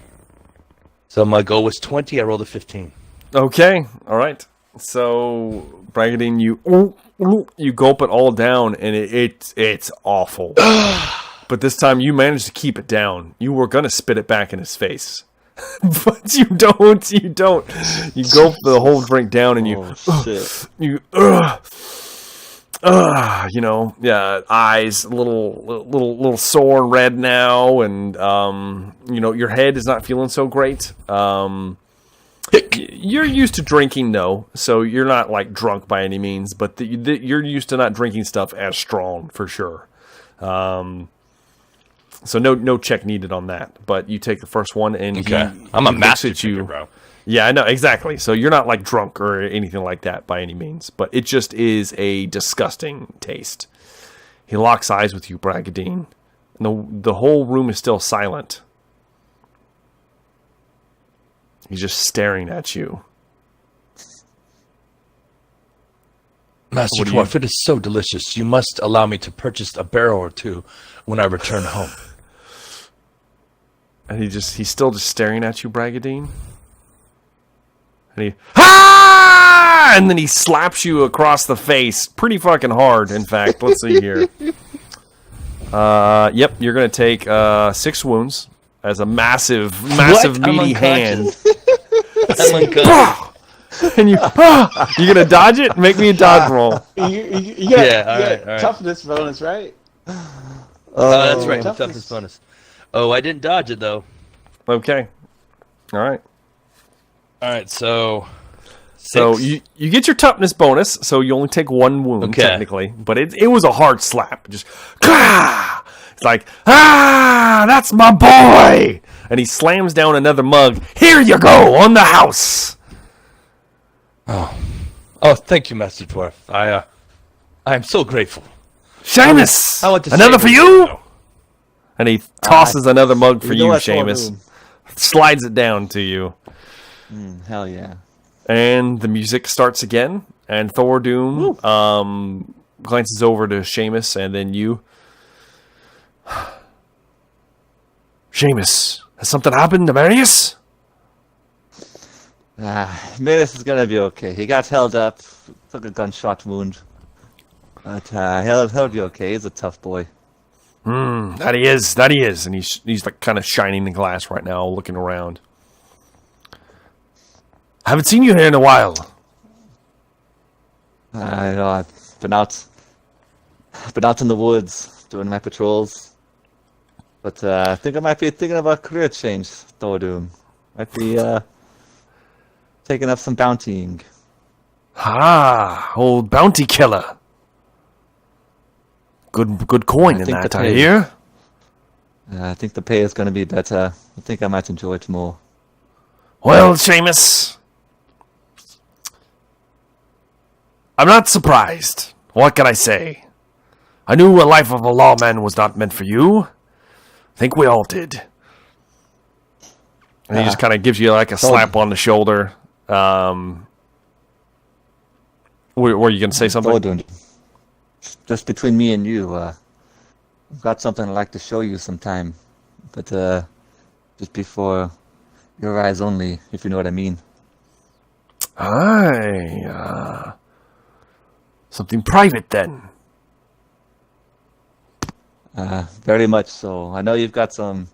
So my goal was 20. I rolled a 15. Okay, all right. So, Bragadine, you gulp it all down, and it's awful. But this time you managed to keep it down. You were gonna spit it back in his face, but you don't. You gulp the whole drink down, and Oh, shit. eyes a little sore and red now, and your head is not feeling so great. You're used to drinking, no, so you're not like drunk by any means, but you're used to not drinking stuff as strong for sure. So no check needed on that. But you take the first one, and I'm a he master looks at you, drinker, bro. Yeah, I know exactly. So you're not like drunk or anything like that by any means, but it just is a disgusting taste. He locks eyes with you, Bragadine, and the whole room is still silent. He's just staring at you. Master Dwarf, it is so delicious. You must allow me to purchase a barrel or two when I return home. And he's still just staring at you, Bragadine. And and then he slaps you across the face pretty fucking hard, in fact. Let's see here. Yep, you're going to take 6 wounds as a massive meaty hand. I'm unconscious. And you're going to dodge it? Make me a dodge roll. You got, all right. toughness bonus, right? That's right, toughness bonus. Oh, I didn't dodge it, though. Okay. All right. All right, so... 6. So you get your toughness bonus, so you only take 1 wound, technically. But it was a hard slap. Just, Kah! It's like, that's my boy! And he slams down another mug. Here you go, on the house! Oh, thank you, Master Dwarf. I am so grateful. Seamus! I want to Another say for this, you? though. And he tosses another mug for you, that's all Seamus. room. Slides it down to you. Hell yeah. And the music starts again, and Thor Doom glances over to Seamus, and then you. Seamus, has something happened to Marius? Marius is gonna be okay. He got held up, took a gunshot wound. But he'll be okay. He's a tough boy. That he is. And he's like kind of shining the glass right now, looking around. Haven't seen you here in a while. I know, I've been out in the woods doing my patrols. But I think I might be thinking about career change, Thordoom. Might be taking up some bountying. Old bounty killer. Good coin in that, I hear. I think the pay is going to be better. I think I might enjoy it more. Well, Seamus, I'm not surprised. What can I say? I knew a life of a lawman was not meant for you. I think we all did. And he just kind of gives you like a slap on the shoulder. Were you going to say something? Just between me and you, I've got something I'd like to show you sometime. But just before your eyes only, if you know what I mean. Something private then. Very much so. I know you've got some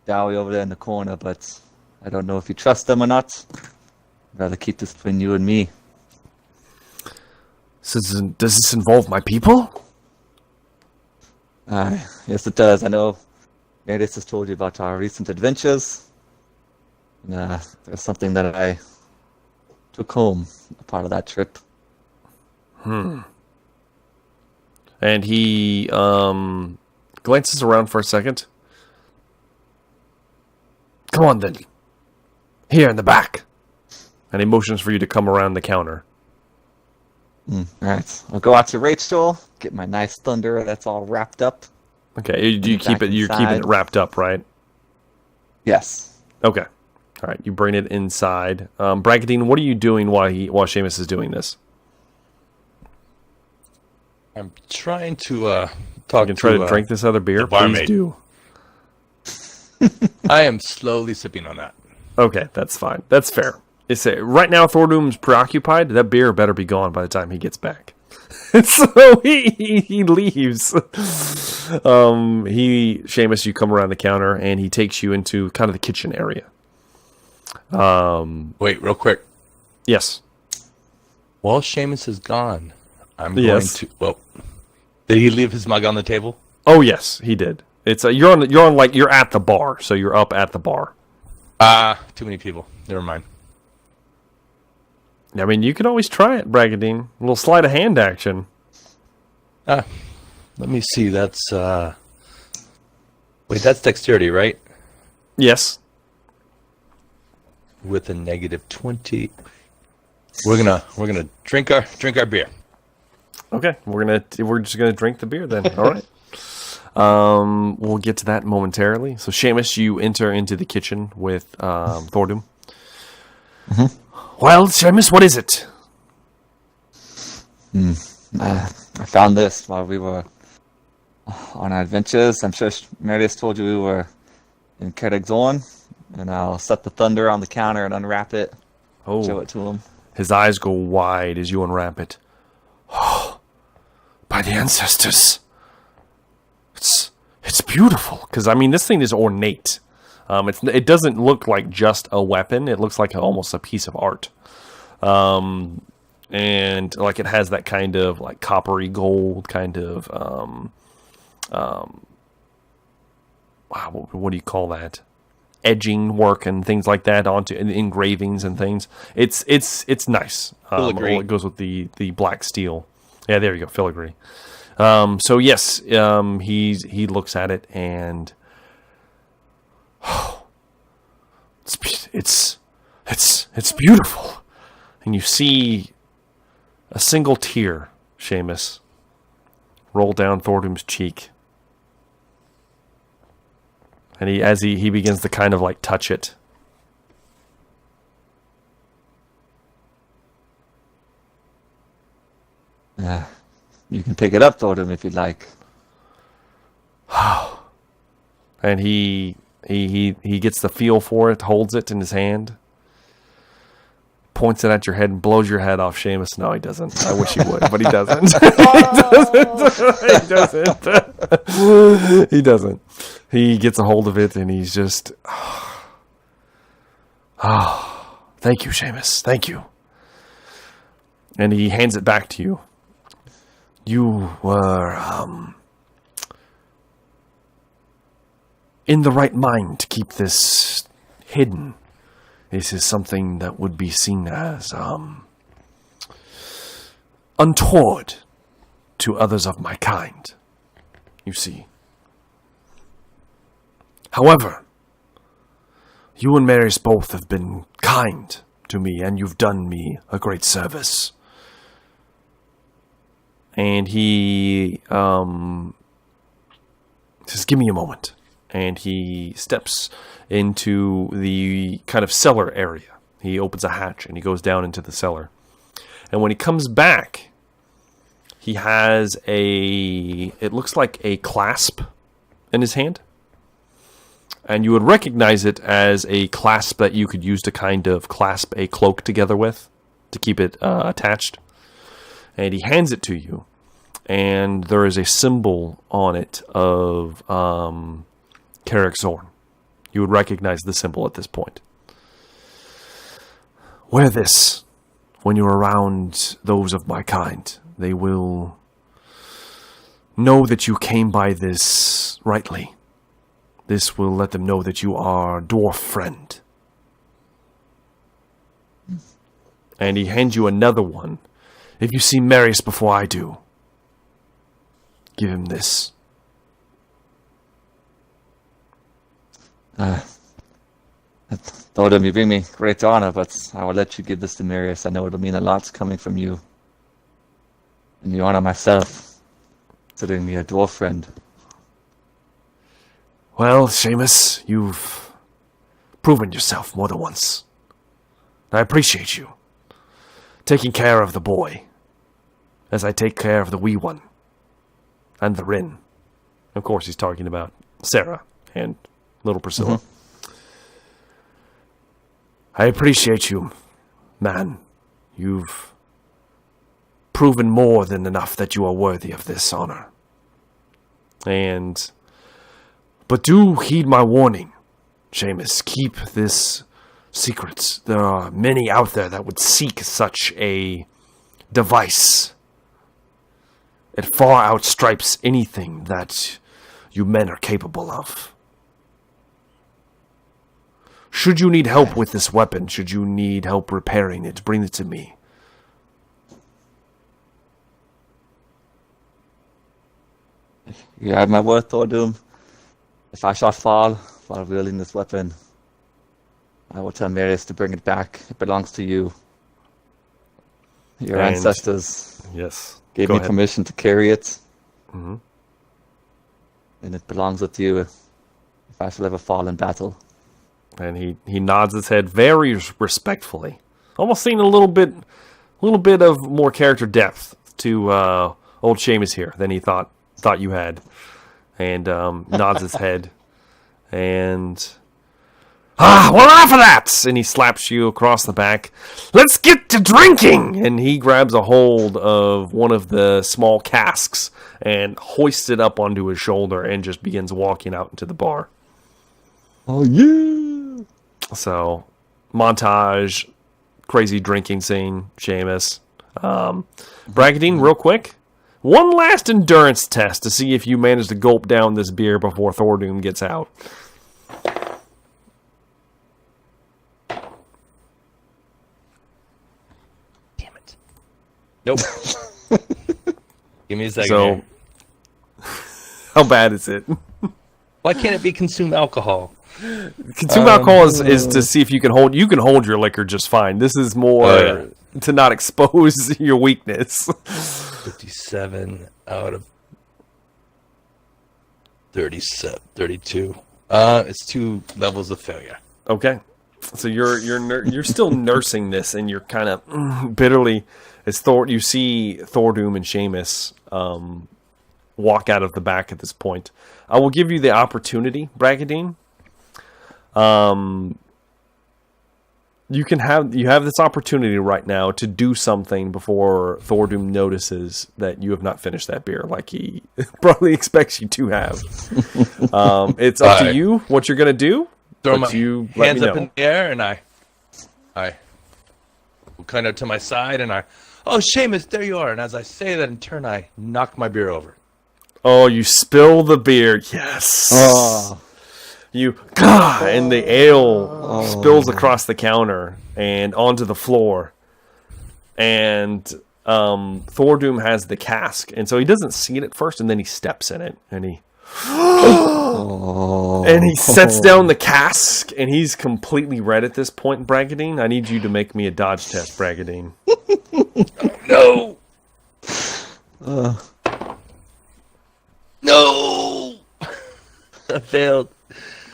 dowry over there in the corner, but I don't know if you trust them or not. I'd rather keep this between you and me. So does this involve my people? Yes, it does. I know Marius has told you about our recent adventures. There's something that I took home, a part of that trip. And he glances around for a second. Come on then. Here in the back. And he motions for you to come around the counter. Alright. I'll go out to Rachel, get my nice thunder that's all wrapped up. Okay, do you keep it? You're keeping it wrapped up, right? Yes. Okay. All right, you bring it inside. Bragadine, what are you doing while Seamus is doing this? I'm trying to talk You can try to drink this other beer. Please do. I am slowly sipping on that. Okay, that's fine. That's fair. Right now, Thordoom's preoccupied. That beer better be gone by the time he gets back. So he leaves. Seamus, you come around the counter, and he takes you into kind of the kitchen area. Wait, real quick. Yes. While Seamus is gone, I'm Yes. going to. Well, did he leave his mug on the table? Oh yes, he did. It's you're at the bar, so you're up at the bar. Too many people. Never mind. I mean, you could always try it, Bragadine. A little sleight of hand action. Let me see. That's wait, that's dexterity, right? Yes. With a -20. We're gonna drink our beer. Okay, we're just gonna drink the beer then. All right. We'll get to that momentarily. So, Seamus, you enter into the kitchen with Thordum. Well, Seamus, what is it? I found this while we were on our adventures. I'm sure Marius told you we were in Takedown, and I'll set the thunder on the counter and unwrap it, show it to him. His eyes go wide as you unwrap it. Oh, by the ancestors. It's beautiful. Because, I mean, this thing is ornate. It doesn't look like just a weapon. It looks like almost a piece of art. And, like, it has that kind of, like, coppery gold kind of, wow, what do you call that? Edging work and things like that onto engravings and things. It's nice. Filigree. It goes with the black steel. Yeah, there you go, filigree. So yes, he looks at it and it's beautiful. And you see a single tear, Seamus, roll down Thordum's cheek. And as he begins to kind of like touch it. You can pick it up, Thordum, if you'd like. And he gets the feel for it, holds it in his hand, points it at your head and blows your head off, Seamus. No, he doesn't. I wish he would, but he doesn't. He doesn't. He gets a hold of it and he's just, thank you, Seamus. Thank you. And he hands it back to you. You were in the right mind to keep this hidden. This is something that would be seen as untoward to others of my kind, you see. However, you and Marius both have been kind to me, and you've done me a great service. And he says, give me a moment. And he steps into the kind of cellar area. He opens a hatch and he goes down into the cellar. And when he comes back, he has it looks like a clasp in his hand. And you would recognize it as a clasp that you could use to kind of clasp a cloak together with, to keep it attached. And he hands it to you, and there is a symbol on it of Carrick Zorn. You would recognize the symbol at this point. Wear this when you're around those of my kind. They will know that you came by this rightly. This will let them know that you are a dwarf friend. And he hands you another one. If you see Marius before I do, give him this. Thordum, you bring me great honor, but I will let you give this to Marius. I know it'll mean a lot coming from you. And you honor myself, considering me a dwarf friend. Well, Seamus, you've proven yourself more than once. I appreciate you taking care of the boy as I take care of the wee one and the Rin. Of course, he's talking about Sarah and little Priscilla. Mm-hmm. I appreciate you, man. You've proven more than enough that you are worthy of this honor. But do heed my warning, Seamus. Keep this secret. There are many out there that would seek such a device It far outstripes anything that you men are capable of. Should you need help with this weapon, should you need help repairing it, bring it to me. You have my word, Thordoom. If I shall fall while wielding this weapon, I will tell Marius to bring it back. It belongs to you. Your And- ancestors Yes. gave Go me ahead. permission to carry it. Mhm. And it belongs with you if I shall ever fall in battle. And he nods his head very respectfully, almost seeing a little bit of more character depth to old Seamus here than he thought you had, and nods his head, and well, enough of that! And he slaps you across the back. Let's get to drinking! And he grabs a hold of one of the small casks and hoists it up onto his shoulder and just begins walking out into the bar. Oh, yeah! So, montage, crazy drinking scene, Seamus. Bragadine, real quick. One last endurance test to see if you manage to gulp down this beer before Thordoom gets out. Damn it. Nope. Give me a second. So, here. how bad is it? Why can't it be consumed alcohol? Consume alcohol is to see if you can hold your liquor just fine. This is more Oh, to not expose your weakness. 57 out of 32. It's 2 levels of failure. Okay, so you're still nursing this, and you're kind of bitterly. You see Thordoom and Seamus walk out of the back at this point. I will give you the opportunity, Bragadine. You have this opportunity right now to do something before Thordoom notices that you have not finished that beer, like he probably expects you to have. It's up to you what you're gonna do. Throw but my you let hands me up know. in the air, and I kind of to my side, and oh, Seamus, there you are. And as I say that, in turn, I knock my beer over. Oh, you spill the beer. Yes. Oh. You and the ale spills across the counter and onto the floor. And Thordoom has the cask, and so he doesn't see it at first, and then he steps in it, and he and he sets down the cask, and he's completely red at this point. Bragadine, I need you to make me a dodge test, Bragadine. No. No. I failed.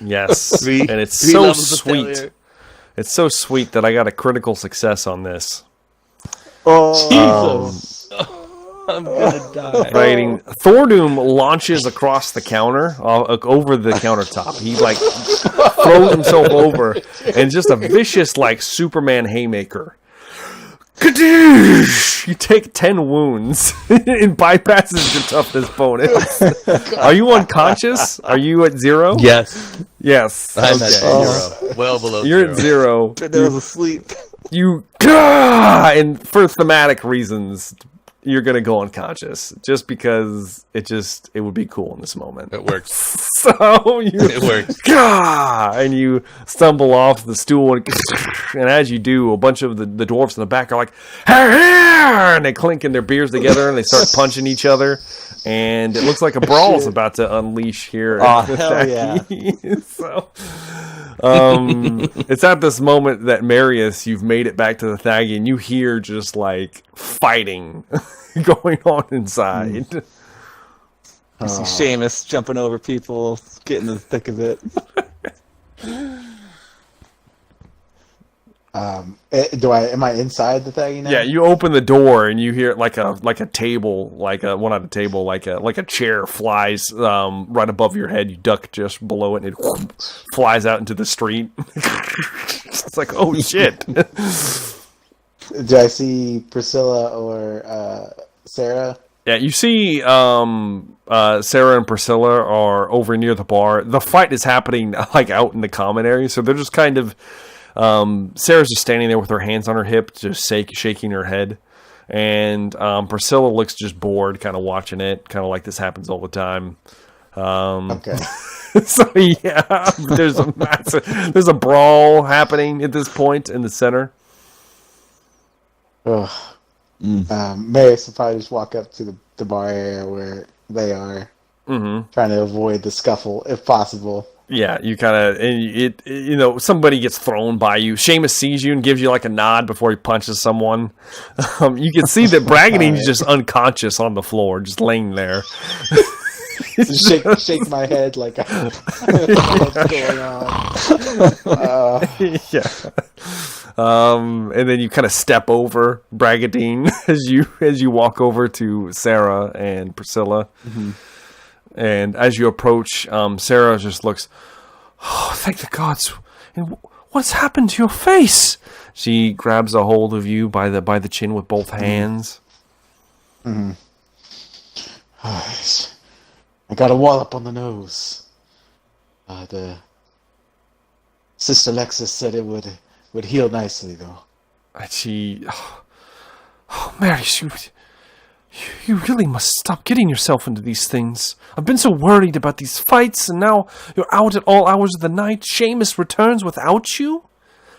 Yes, Three and it's so levels of sweet. failure. It's so sweet that I got a critical success on this. Jesus. I'm gonna die. Fighting. Thordoom launches across the counter, over the countertop. He throws himself over, and just a vicious Superman haymaker. Kadoosh! You take 10 wounds. It bypasses your toughness bonus. Are you unconscious? Are you at 0? Yes. Yes. I'm Okay. at 0. Well below You're 0. at 0. There was asleep. And for thematic reasons, you're gonna go unconscious just because it would be cool in this moment. It works. So It works. And you stumble off the stool, and as you do, a bunch of the dwarves in the back are like, "Hey!" And they clinking their beers together, and they start punching each other, and it looks like a brawl is about to unleash here. Oh, at the hell yeah. Faggy. So, it's at this moment that Marius, you've made it back to the Faggy, and you hear just fighting going on inside. You see Seamus jumping over people, getting in the thick of it. Am I inside the thing now? Yeah, you open the door and you hear like a table, like a chair flies right above your head. You duck just below it, and it flies out into the street. It's like, oh shit. Do I see Priscilla or Sarah? Yeah, you see Sarah and Priscilla are over near the bar. The fight is happening out in the common area, so they're just kind of Sarah's just standing there with her hands on her hip, just shaking her head. And Priscilla looks just bored, kind of watching it, kind of like this happens all the time. Okay. So yeah, there's a brawl happening at this point in the center. Ugh. Marius will probably just walk up to the bar area where they are, trying to avoid the scuffle if possible. Yeah, you kind of, somebody gets thrown by you. Seamus sees you and gives you like a nod before he punches someone. You can see that Bragadine's just unconscious on the floor, just laying there. Shake my head like, what's going on? Yeah. And then you kind of step over Bragadine as you walk over to Sarah and Priscilla. And as you approach, Sarah just looks, oh, thank the gods. And what's happened to your face? She grabs a hold of you by the chin with both hands. I got a wallop on the nose. The Sister Lexus said it would heal nicely, though. And she, Marius, you really must stop getting yourself into these things. I've been so worried about these fights, and now you're out at all hours of the night. Seamus returns without you?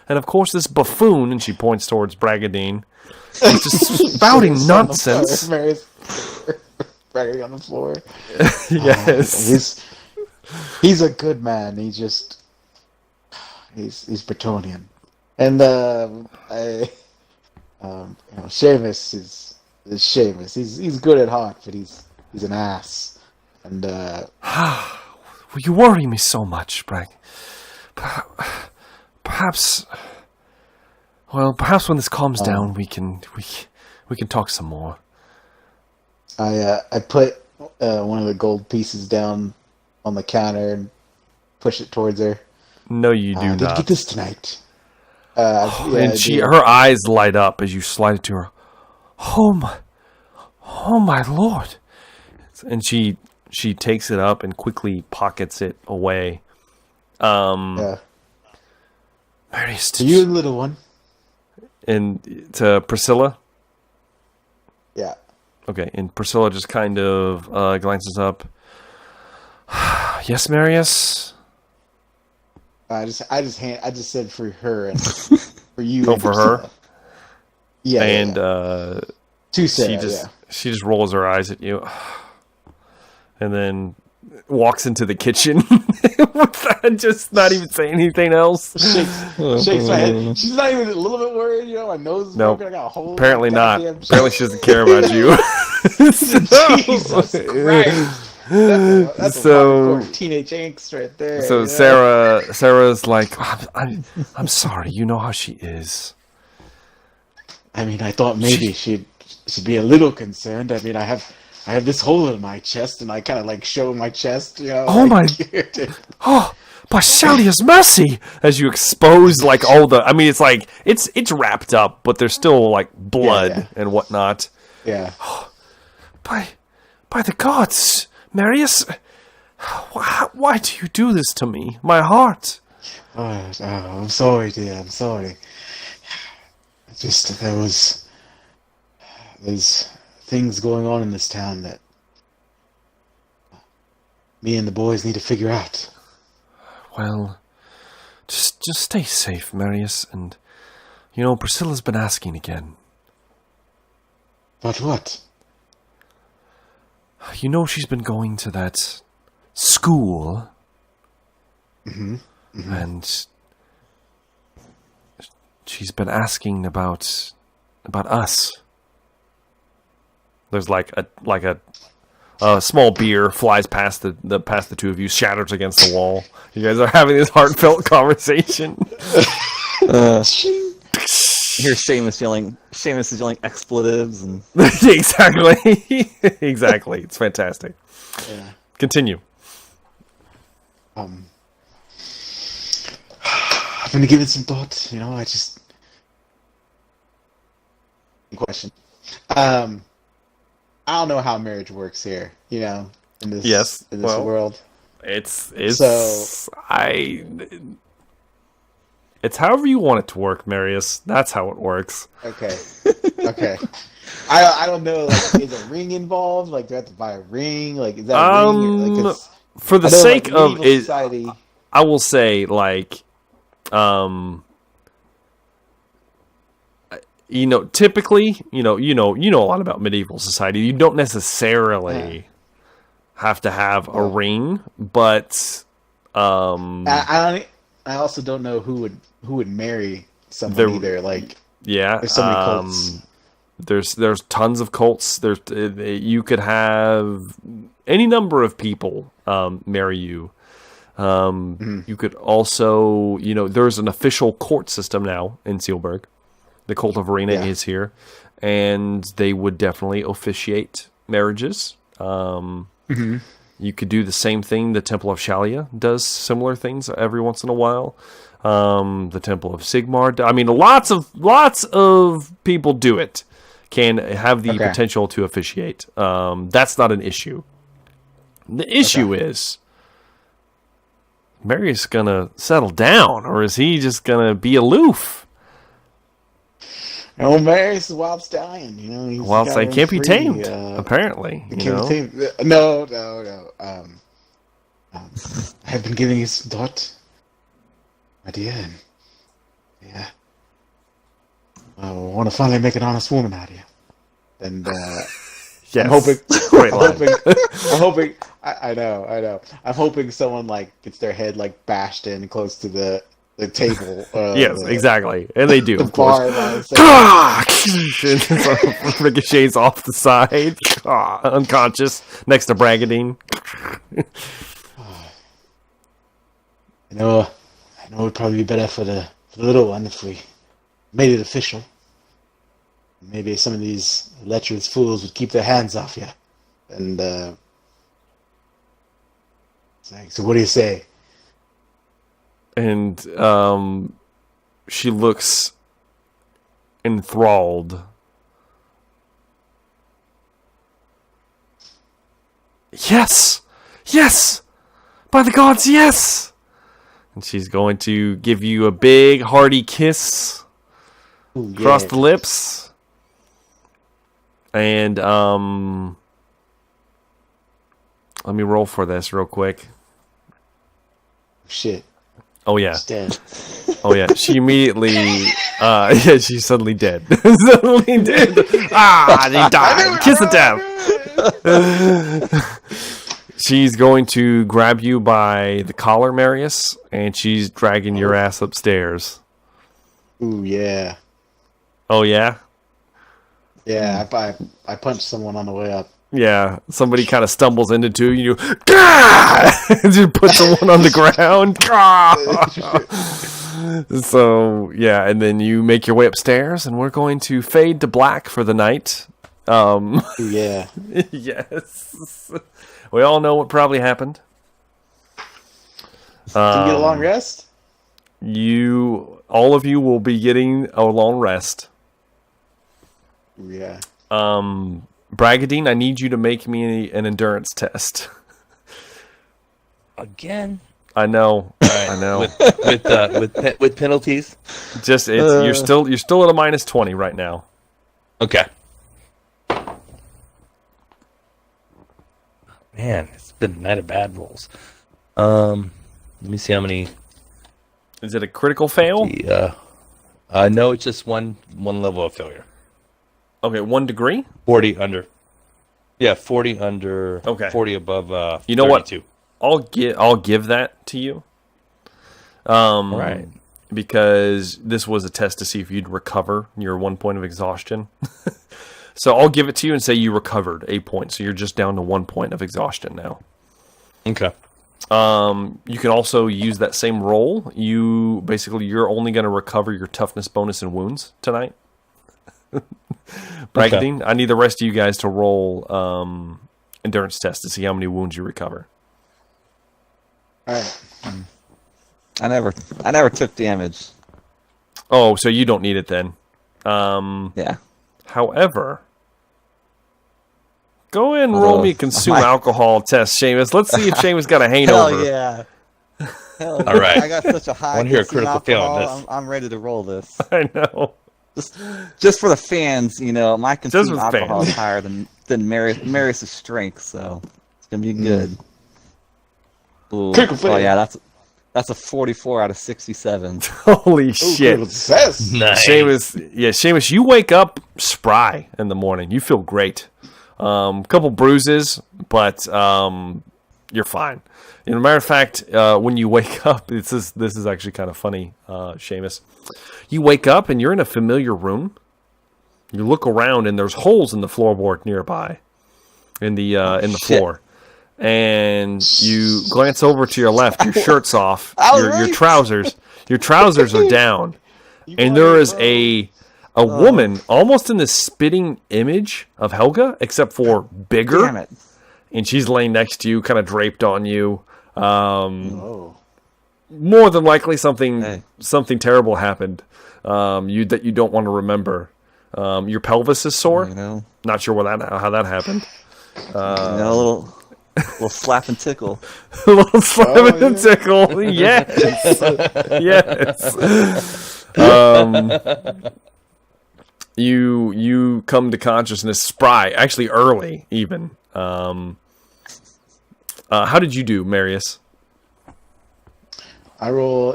And of course this buffoon, and she points towards Bragadine, just spouting nonsense. Bragadine on the floor. Yes. He's a good man. He's Bretonian. And Seamus is Seamus. He's good at heart, but he's an ass. And You worry me so much, Brag. Perhaps when this calms down, we can talk some more. I put one of the gold pieces down on the counter and push it towards her. No, you do Did you not. get this tonight? And her eyes light up as you slide it to her. Oh my lord! And she takes it up and quickly pockets it away. Yeah. Marius, To you, little one. And to Priscilla. Yeah. Okay, and Priscilla just kind of glances up. Yes, Marius. I just said for her and for you. Oh, and for her. Priscilla. Yeah. And to Sarah, she just rolls her eyes at you, and then walks into the kitchen with that, just not even saying anything else. Shakes my head. She's not even a little bit worried. My nose is broken. I got a hole. Apparently not. Apparently she doesn't care about you. Jesus Christ. That's a teenage angst right there. So Sarah's like, I'm sorry. You know how she is. I mean, I thought maybe she'd be a little concerned. I mean, I have this hole in my chest, and I kind of like show my chest. Oh my! Oh, by Shalia's mercy! As you expose like all the, I mean, it's like it's wrapped up, but there's still like blood and whatnot. Yeah. By the gods, Marius, why do you do this to me? My heart. Oh, I'm sorry, dear. I'm sorry. Just there's things going on in this town that me and the boys need to figure out. Well, just stay safe, Marius, and Priscilla's been asking again. About what? She's been going to that school, and she's been asking about us. There's like a small beer flies past the two of you, shatters against the wall. You guys are having this heartfelt conversation. Here's Seamus is yelling expletives and Exactly. Exactly. It's fantastic. Yeah. Continue. I've been giving some thought. I just question. I don't know how marriage works here. In this world. It's so It's however you want it to work, Marius. That's how it works. Okay. Okay. I don't know. Like, is a ring involved? Like, do I have to buy a ring? Like, is that a ring? Like, For the I know, sake like, of medieval it, society. I will say, like, typically, you know a lot about medieval society. You don't necessarily have to have a ring, but I also don't know who would marry someone either. Like, there's so many cults. There's tons of cults. You could have any number of people marry you. You could also, there's an official court system now in Sealburg. The cult of Arena is here, and they would definitely officiate marriages. You could do the same thing. The Temple of Shalia does similar things every once in a while. The Temple of Sigmar. I mean, lots of people do it. Can have the potential to officiate. That's not an issue. The issue is, Marius gonna settle down, or is he just gonna be aloof? Oh, Marius is wild stallion. He's Wild got stallion him can't be free, tamed. Apparently, No. I have been giving you some thought, my dear, and I want to finally make an honest woman out of you. And yes. I'm hoping. Great line. I'm hoping. I know. I'm hoping someone gets their head bashed in close to the table. Yes, exactly, and they do. The Of course. Ricochets off the side, unconscious next to Bragadine. I know it would probably be better for the little one if we made it official. Maybe some of these lecherous fools would keep their hands off you. And so what do you say? And she looks enthralled. Yes! Yes! By the gods, yes! And she's going to give you a big, hearty kiss across the lips. And let me roll for this real quick. Shit. Oh yeah. She's dead. Oh yeah. She immediately she's suddenly dead. Suddenly dead. She died. Kiss of death. She's going to grab you by the collar, Marius, and she's dragging your ass upstairs. Ooh, yeah. Oh yeah? Yeah, I punched someone on the way up. Yeah, somebody kind of stumbles into two, you just put someone on the ground. So, yeah, and then you make your way upstairs, and we're going to fade to black for the night. Yeah. Yes. We all know what probably happened. Did you get a long rest? All of you will be getting a long rest. Yeah. Bragadine, I need you to make me an endurance test. Again? I know. Right. I know. With penalties? You're still at a minus 20 right now. Okay. Man, it's been a night of bad rolls. Let me see how many. Is it a critical fail? No, it's just one level of failure. Okay, 1 degree? 40 under. Yeah, 40 under. Okay. 40 above. You know 32. What? I'll give that to you. Right. Because this was a test to see if you'd recover your 1 point of exhaustion. So I'll give it to you and say you recovered a point. So you're just down to 1 point of exhaustion now. Okay. You can also use that same roll. You're only going to recover your toughness bonus and wounds tonight. Bragadine, okay. I need the rest of you guys to roll endurance test to see how many wounds you recover. All right. I never took damage. Oh, so you don't need it then. Yeah. However, go ahead and roll me a consume alcohol test, Seamus. Let's see if Seamus got a hangover. Hell yeah. Hell, All right. I got such a high. Wanna hear a consume critical fail on alcohol, this. I'm ready to roll this. I know. Just for the fans, my consume for the alcohol fans. is higher than Marius' strength, so it's gonna be good. Ooh. Critical fail. Oh yeah, that's a 44 out of 67. Holy Ooh, shit. critical success. Nice. Seamus, you wake up spry in the morning. You feel great. Couple bruises, but you're fine. Matter of fact, when you wake up, this is actually kind of funny, Seamus. You wake up and you're in a familiar room. You look around and there's holes in the floorboard nearby, in the floor. And you glance over to your left. Your shirt's off. Your trousers are down, and there is a woman almost in the spitting image of Helga, except for bigger. Damn it. And she's laying next to you, kind of draped on you. Oh. More than likely, something Hey. terrible happened. That you don't want to remember. Your pelvis is sore. Not sure how that happened. A little slap and tickle. A little slap and tickle. Yes. Yes. You come to consciousness spry, actually early even. How did you do, Marius? I roll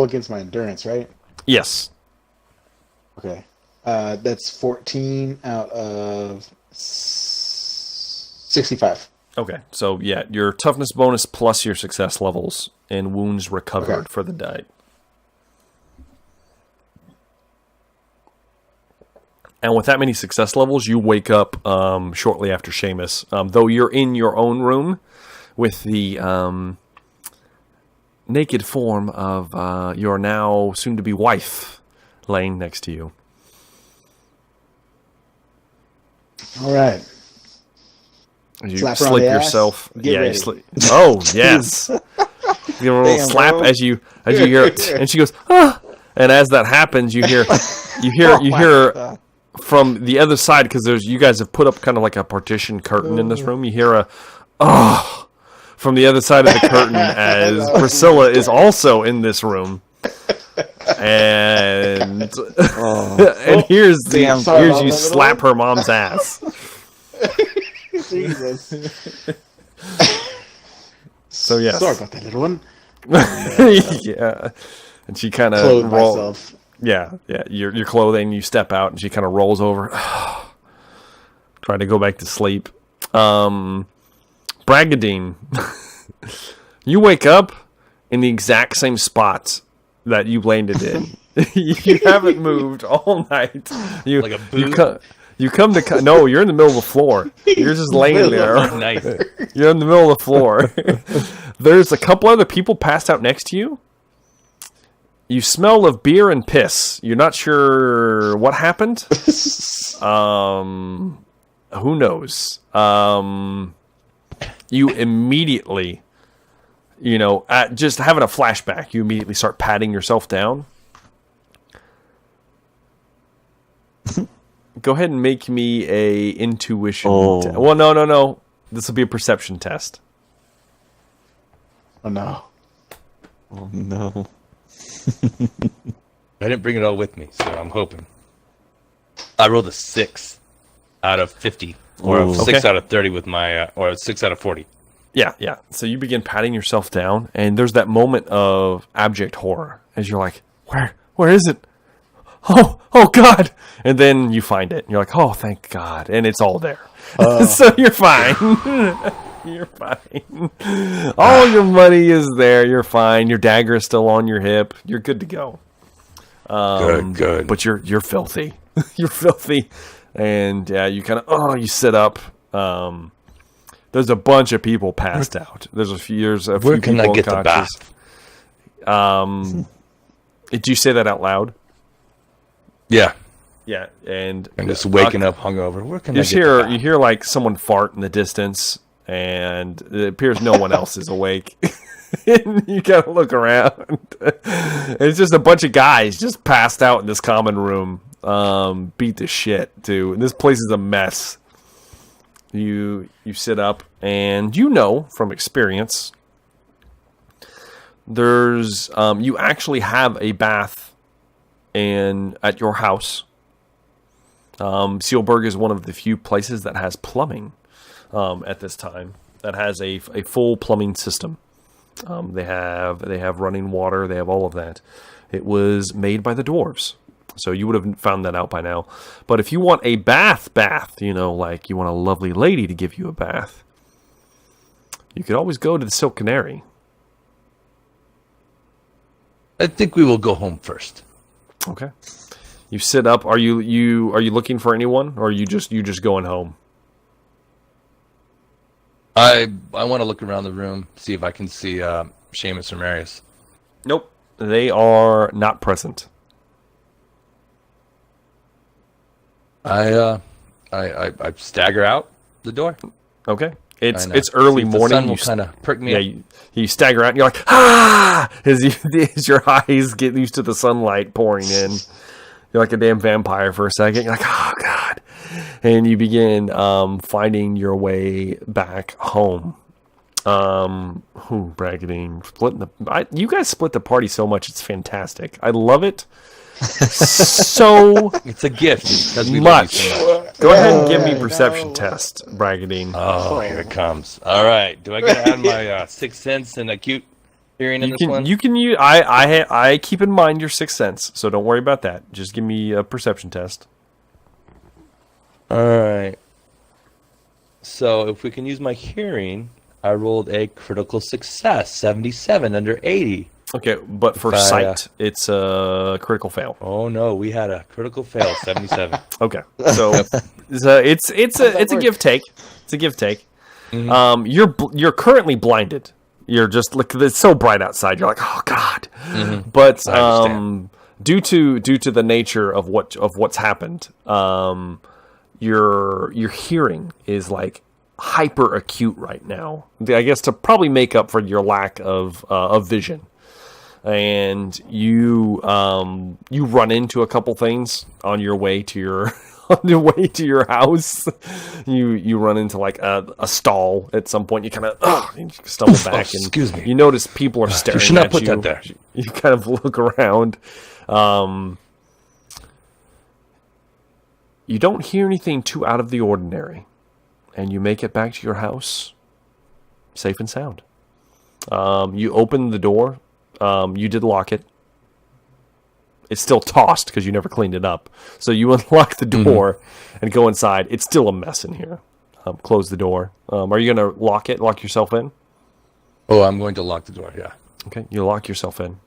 against my endurance, right? Yes. Okay. That's 14 out of 65. Okay. So yeah, your toughness bonus plus your success levels and wounds recovered for the night. And with that many success levels, you wake up shortly after Seamus. Though you're in your own room with the naked form of your now soon-to-be wife laying next to you. All right. You Slap her on slip the ass. yourself. Get ready. Oh yes. You give her a little Damn, slap bro. as you hear it, and she goes, ah! And as that happens, you hear from the other side, because you guys have put up kind of like a partition curtain in this room. You hear a from the other side of the curtain as Priscilla is also in this room. And and here's Sorry you about that, slap her mom's ass. Jesus. So yes. Sorry about that, little one. Yeah. And she kind Clothe of myself. Yeah. Your clothing, you step out and she kind of rolls over. Trying to go back to sleep. Bragadine. You wake up in the exact same spot that you landed in. You haven't moved all night. Like a boot? You come to... No, you're in the middle of the floor. You're just laying there. Nice. You're in the middle of the floor. There's a couple other people passed out next to you. You smell of beer and piss. You're not sure what happened. Who knows? You immediately, just having a flashback, you immediately start patting yourself down. Go ahead and make me a intuition. Well, no. This will be a perception test. Oh, no. Oh no. I didn't bring it all with me, so I'm hoping. I rolled a 6 out of 50, or a 6 out of 30 with my, or a 6 out of 40. Yeah. So you begin patting yourself down, and there's that moment of abject horror as you're like, where is it? Oh God! And then you find it, and you're like, oh, thank God, and it's all there. So you're fine. You're fine. All your money is there. You're fine. Your dagger is still on your hip. You're good to go. Good. But you're filthy. You're filthy, and you kind of you sit up. There's a bunch of people passed out. There's a few Where can people I get the unconscious. bath? Did you say that out loud? Yeah. Yeah, and I'm just waking up hungover. Where can I get the bath? you hear like someone fart in the distance, and it appears no one else is awake. And you gotta look around. It's just a bunch of guys just passed out in this common room, beat to shit too. And this place is a mess. You sit up, and from experience There's you actually have a bath at your house. Sealburg is one of the few places that has plumbing at this time. That has a full plumbing system. They have running water. They have all of that. It was made by the dwarves, so you would have found that out by now. But if you want a bath, like you want a lovely lady to give you a bath, you could always go to the Silk Canary. I think we will go home first. Okay. You sit up. Are you looking for anyone, or are you just going home? I want to look around the room, see if I can see Seamus or Marius. Nope. They are not present. I stagger out the door. Okay. It's early See if morning. The sun will kind of prick me up. You stagger out and you're like, ah! As your eyes get used to the sunlight pouring in. You're like a damn vampire for a second. You're like, oh, God. And you begin finding your way back home. Bragadine. You guys split the party so much. It's fantastic. I love it so It's a gift. Because we much. love you so much. Go ahead and give me perception test, Bragadine. Oh, here it comes. All right. Do I get to add my sixth sense and acute hearing in this one? You can use. I keep in mind your sixth sense, so don't worry about that. Just give me a perception test. All right. So if we can use my hearing, I rolled a critical success, 77 under 80. Okay, but for sight, it's a critical fail. Oh no, we had a critical fail, 77. Okay, so it's a give take. It's a give take. Mm-hmm. You're currently blinded. You're just like it's so bright outside. You're like, oh God. Mm-hmm. But due to the nature of what's happened, your hearing is like hyper acute right now. I guess to probably make up for your lack of vision. And you run into a couple things on your way to your house. You run into like a stall at some point. You kind of stumble back and excuse me. You notice people are staring You should not at put you. that there. You kind of look around. You don't hear anything too out of the ordinary, and you make it back to your house safe and sound. You open the door. You did lock it. It's still tossed because you never cleaned it up. So you unlock the door and go inside. It's still a mess in here. Close the door. Are you going to lock yourself in? Oh, I'm going to lock the door, yeah. Okay, you lock yourself in.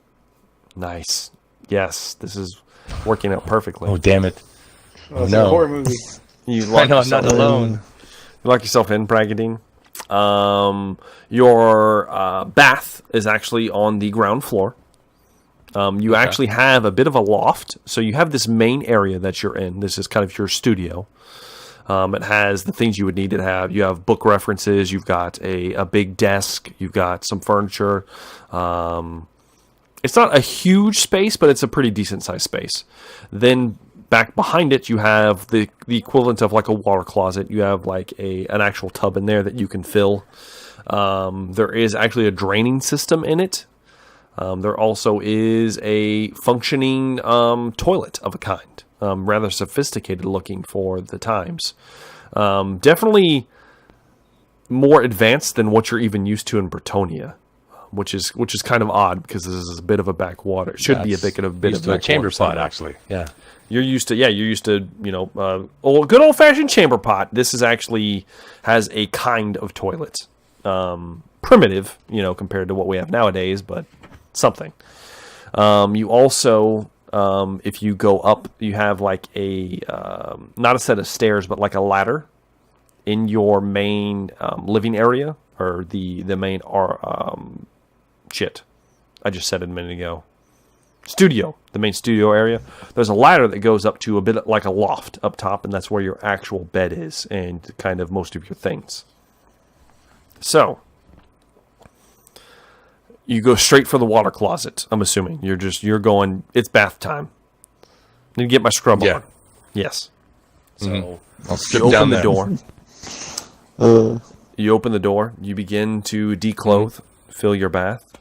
Nice. Yes, this is working out perfectly. Oh, damn it. Well, it's a horror movie. You lock I know, I'm yourself not in. alone. You lock yourself in, Bragadine. Your bath is actually on the ground floor. You actually have a bit of a loft. So you have this main area that you're in. This is kind of your studio. It has the things you would need to have. You have book references. You've got a big desk. You've got some furniture. It's not a huge space, but it's a pretty decent sized space. Then back behind it, you have the equivalent of like a water closet. You have like an actual tub in there that you can fill. There is actually a draining system in it. There also is a functioning toilet of a kind. Rather sophisticated looking for the times. Definitely more advanced than what you're even used to in Bretonia, which is kind of odd because this is a bit of a backwater. It should be a bit of a chamber pot, setting. actually. Yeah. You're used to good old fashioned chamber pot. This is actually has a kind of toilet. Primitive, compared to what we have nowadays, but something. You also, if you go up, you have like a, not a set of stairs, but like a ladder in your main living area, or the main, I just said it a minute ago. Studio, the main studio area. There's a ladder that goes up to a bit like a loft up top, and that's where your actual bed is and kind of most of your things. So, you go straight for the water closet, I'm assuming. You're going, it's bath time. I need to get my scrub on. Yes. So, I'll you strip open down the there. door. You open the door. You begin to declothe, fill your bath.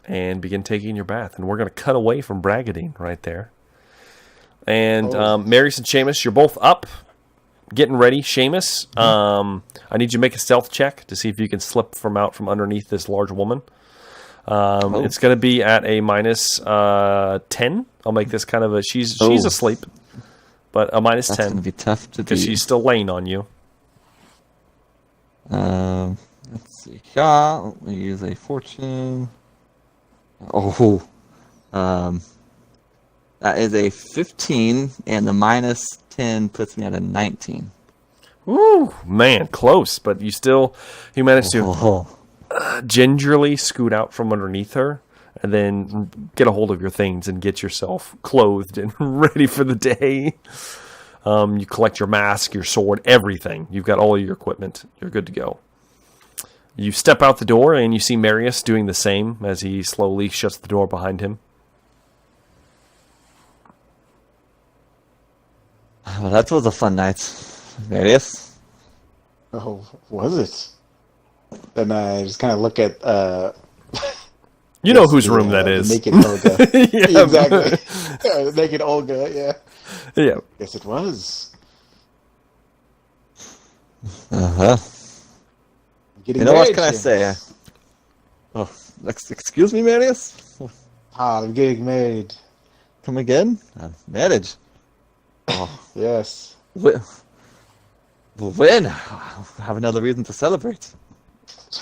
and begin taking your bath. And we're going to cut away from Bragadine right there. And Marius and Seamus, you're both up, getting ready. Seamus, I need you to make a stealth check to see if you can slip from underneath this large woman. It's going to be at a minus 10. I'll make this kind of a... She's asleep, but a minus 10. That's going to be tough to do. Because she's still laying on you. Let's see. Let me use a fortune. That is a 15, and the minus 10 puts me at a 19. Ooh, man, close, but you managed to gingerly scoot out from underneath her, and then get a hold of your things and get yourself clothed and ready for the day. You collect your mask, your sword, everything. You've got all of your equipment. You're good to go. You step out the door, and you see Marius doing the same as he slowly shuts the door behind him. Well, that was a fun night, Marius. Oh, was it? Then I just kind of look at... you know whose room that is. Naked Olga. Yeah, exactly. Naked Olga, yeah. Yeah. Yes, it was. Uh-huh. You know, what can I say? Excuse me, Marius? I'm getting married. Come again? Marriage. Yes. When? I have another reason to celebrate.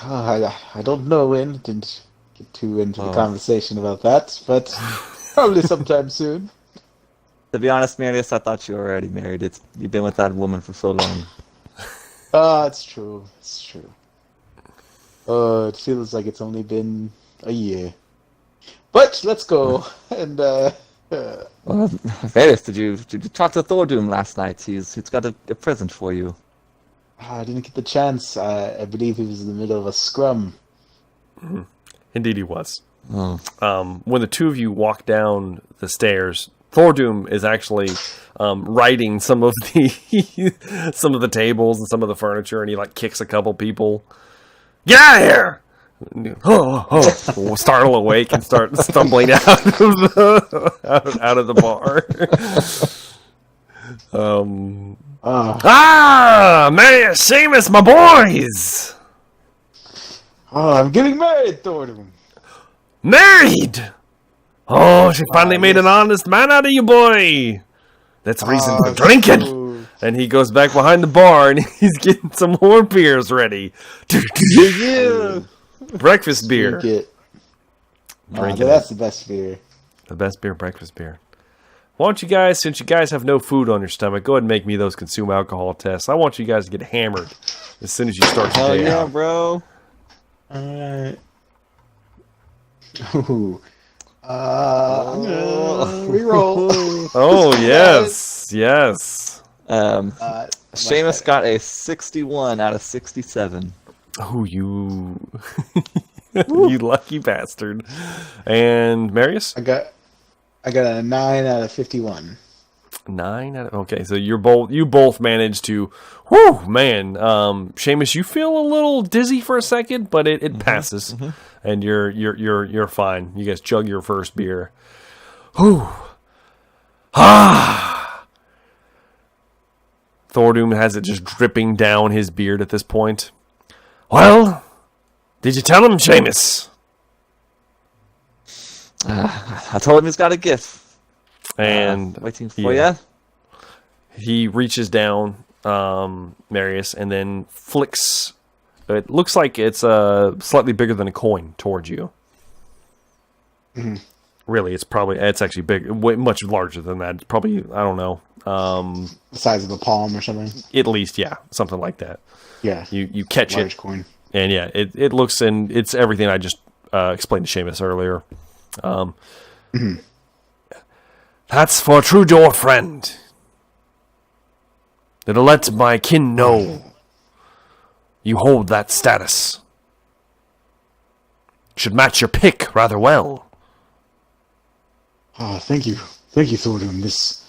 I don't know when. Didn't get too into the conversation about that, but probably sometime soon. To be honest, Marius, I thought you were already married. You've been with that woman for so long. It's true. It's true. It feels like it's only been a year. But let's go. And Marius, did you talk to Thordoom last night? He's got a present for you. I didn't get the chance. I believe he was in the middle of a scrum. Mm-hmm. Indeed he was. Oh. When the two of you walk down the stairs, Thordoom is actually righting some of the tables and some of the furniture, and he kicks a couple people. Get out of here! We'll startle awake and start stumbling out of the bar. Marius, Seamus, my boys! I'm getting married, Thornton. Married! Oh, she finally made an honest man out of you, boy! That's reason for drinking! True. And he goes back behind the bar and he's getting some more beers ready. Yeah. Breakfast beer. Drink it. it. That's the best beer. The best beer, breakfast beer. Why don't you guys, since you guys have no food on your stomach, go ahead and make me those consume alcohol tests. I want you guys to get hammered as soon as you start your Hell day yeah, out. bro. Alright. Ooh. I'm gonna reroll. Oh, yes. Yes. Seamus got a 61 out of 67. Oh, you... you lucky bastard. And Marius? I got a 9 out of 51. 9 out of... Okay, so you both managed to... Whew, man. Seamus, you feel a little dizzy for a second, but it passes. Mm-hmm. And you're fine. You guys chug your first beer. Whew. Thordoom has it just dripping down his beard at this point. Well, did you tell him, Seamus? I told him he's got a gift. And waiting for you. He reaches down, Marius, and then flicks. It looks like it's slightly bigger than a coin towards you. Mm-hmm. Really, it's actually big, much larger than that. It's probably, I don't know. The size of a palm or something? At least, yeah, something like that. Yeah. You catch large it. Coin. And yeah, it looks, and it's everything I just explained to Seamus earlier. That's for a true door friend. It'll let my kin know you hold that status. Should match your pick rather well. Thank you. Thank you, Thornton. This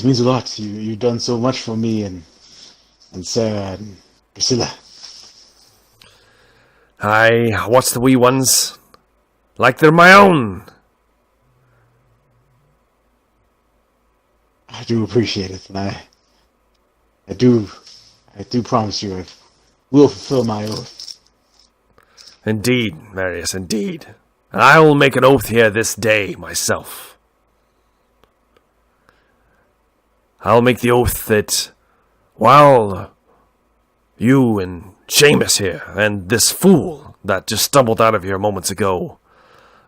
means a lot. You've done so much for me and Sarah and Priscilla. Aye, what's the wee ones? like they're my own. I do appreciate it, and I do promise you I will fulfill my oath. Indeed, Marius, indeed. And I will make an oath here this day myself. I'll make the oath that while you and Seamus here, and this fool that just stumbled out of here moments ago,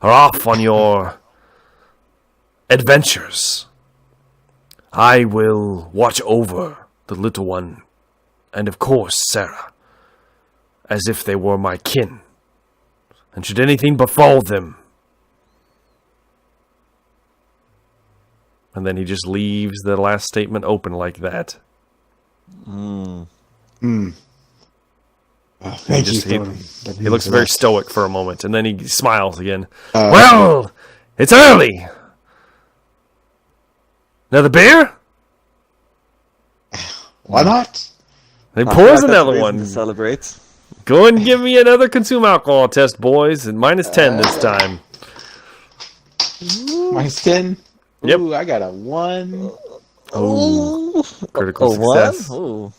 are off on your adventures, I will watch over the little one, and of course Sarah, as if they were my kin. And should anything befall them... And then he just leaves the last statement open like that. Thank you, Thornton. He looks very stoic for a moment, and then he smiles again. Well, it's early. Another beer? Why not? He pours another To one. celebrate. Go and give me another consume alcohol test, boys. And -10 this time. Minus 10? Yep. Ooh, I got a 1. Critical success. Ooh.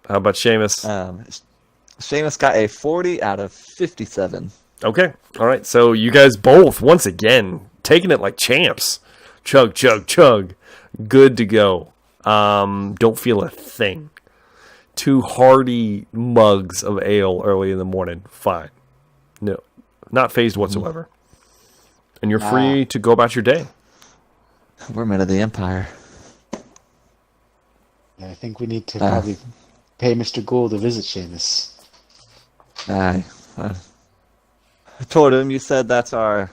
How about Seamus? Seamus got a 40 out of 57. Okay. All right. So you guys both, once again, taking it like champs. Chug, chug, chug. Good to go. Don't feel a thing. 2 hearty mugs of ale early in the morning. Fine. No. Not phased whatsoever. And you're free to go about your day. We're men of the Empire. I think we need to probably pay Mr. Gould to visit Seamus. I told him you said that's our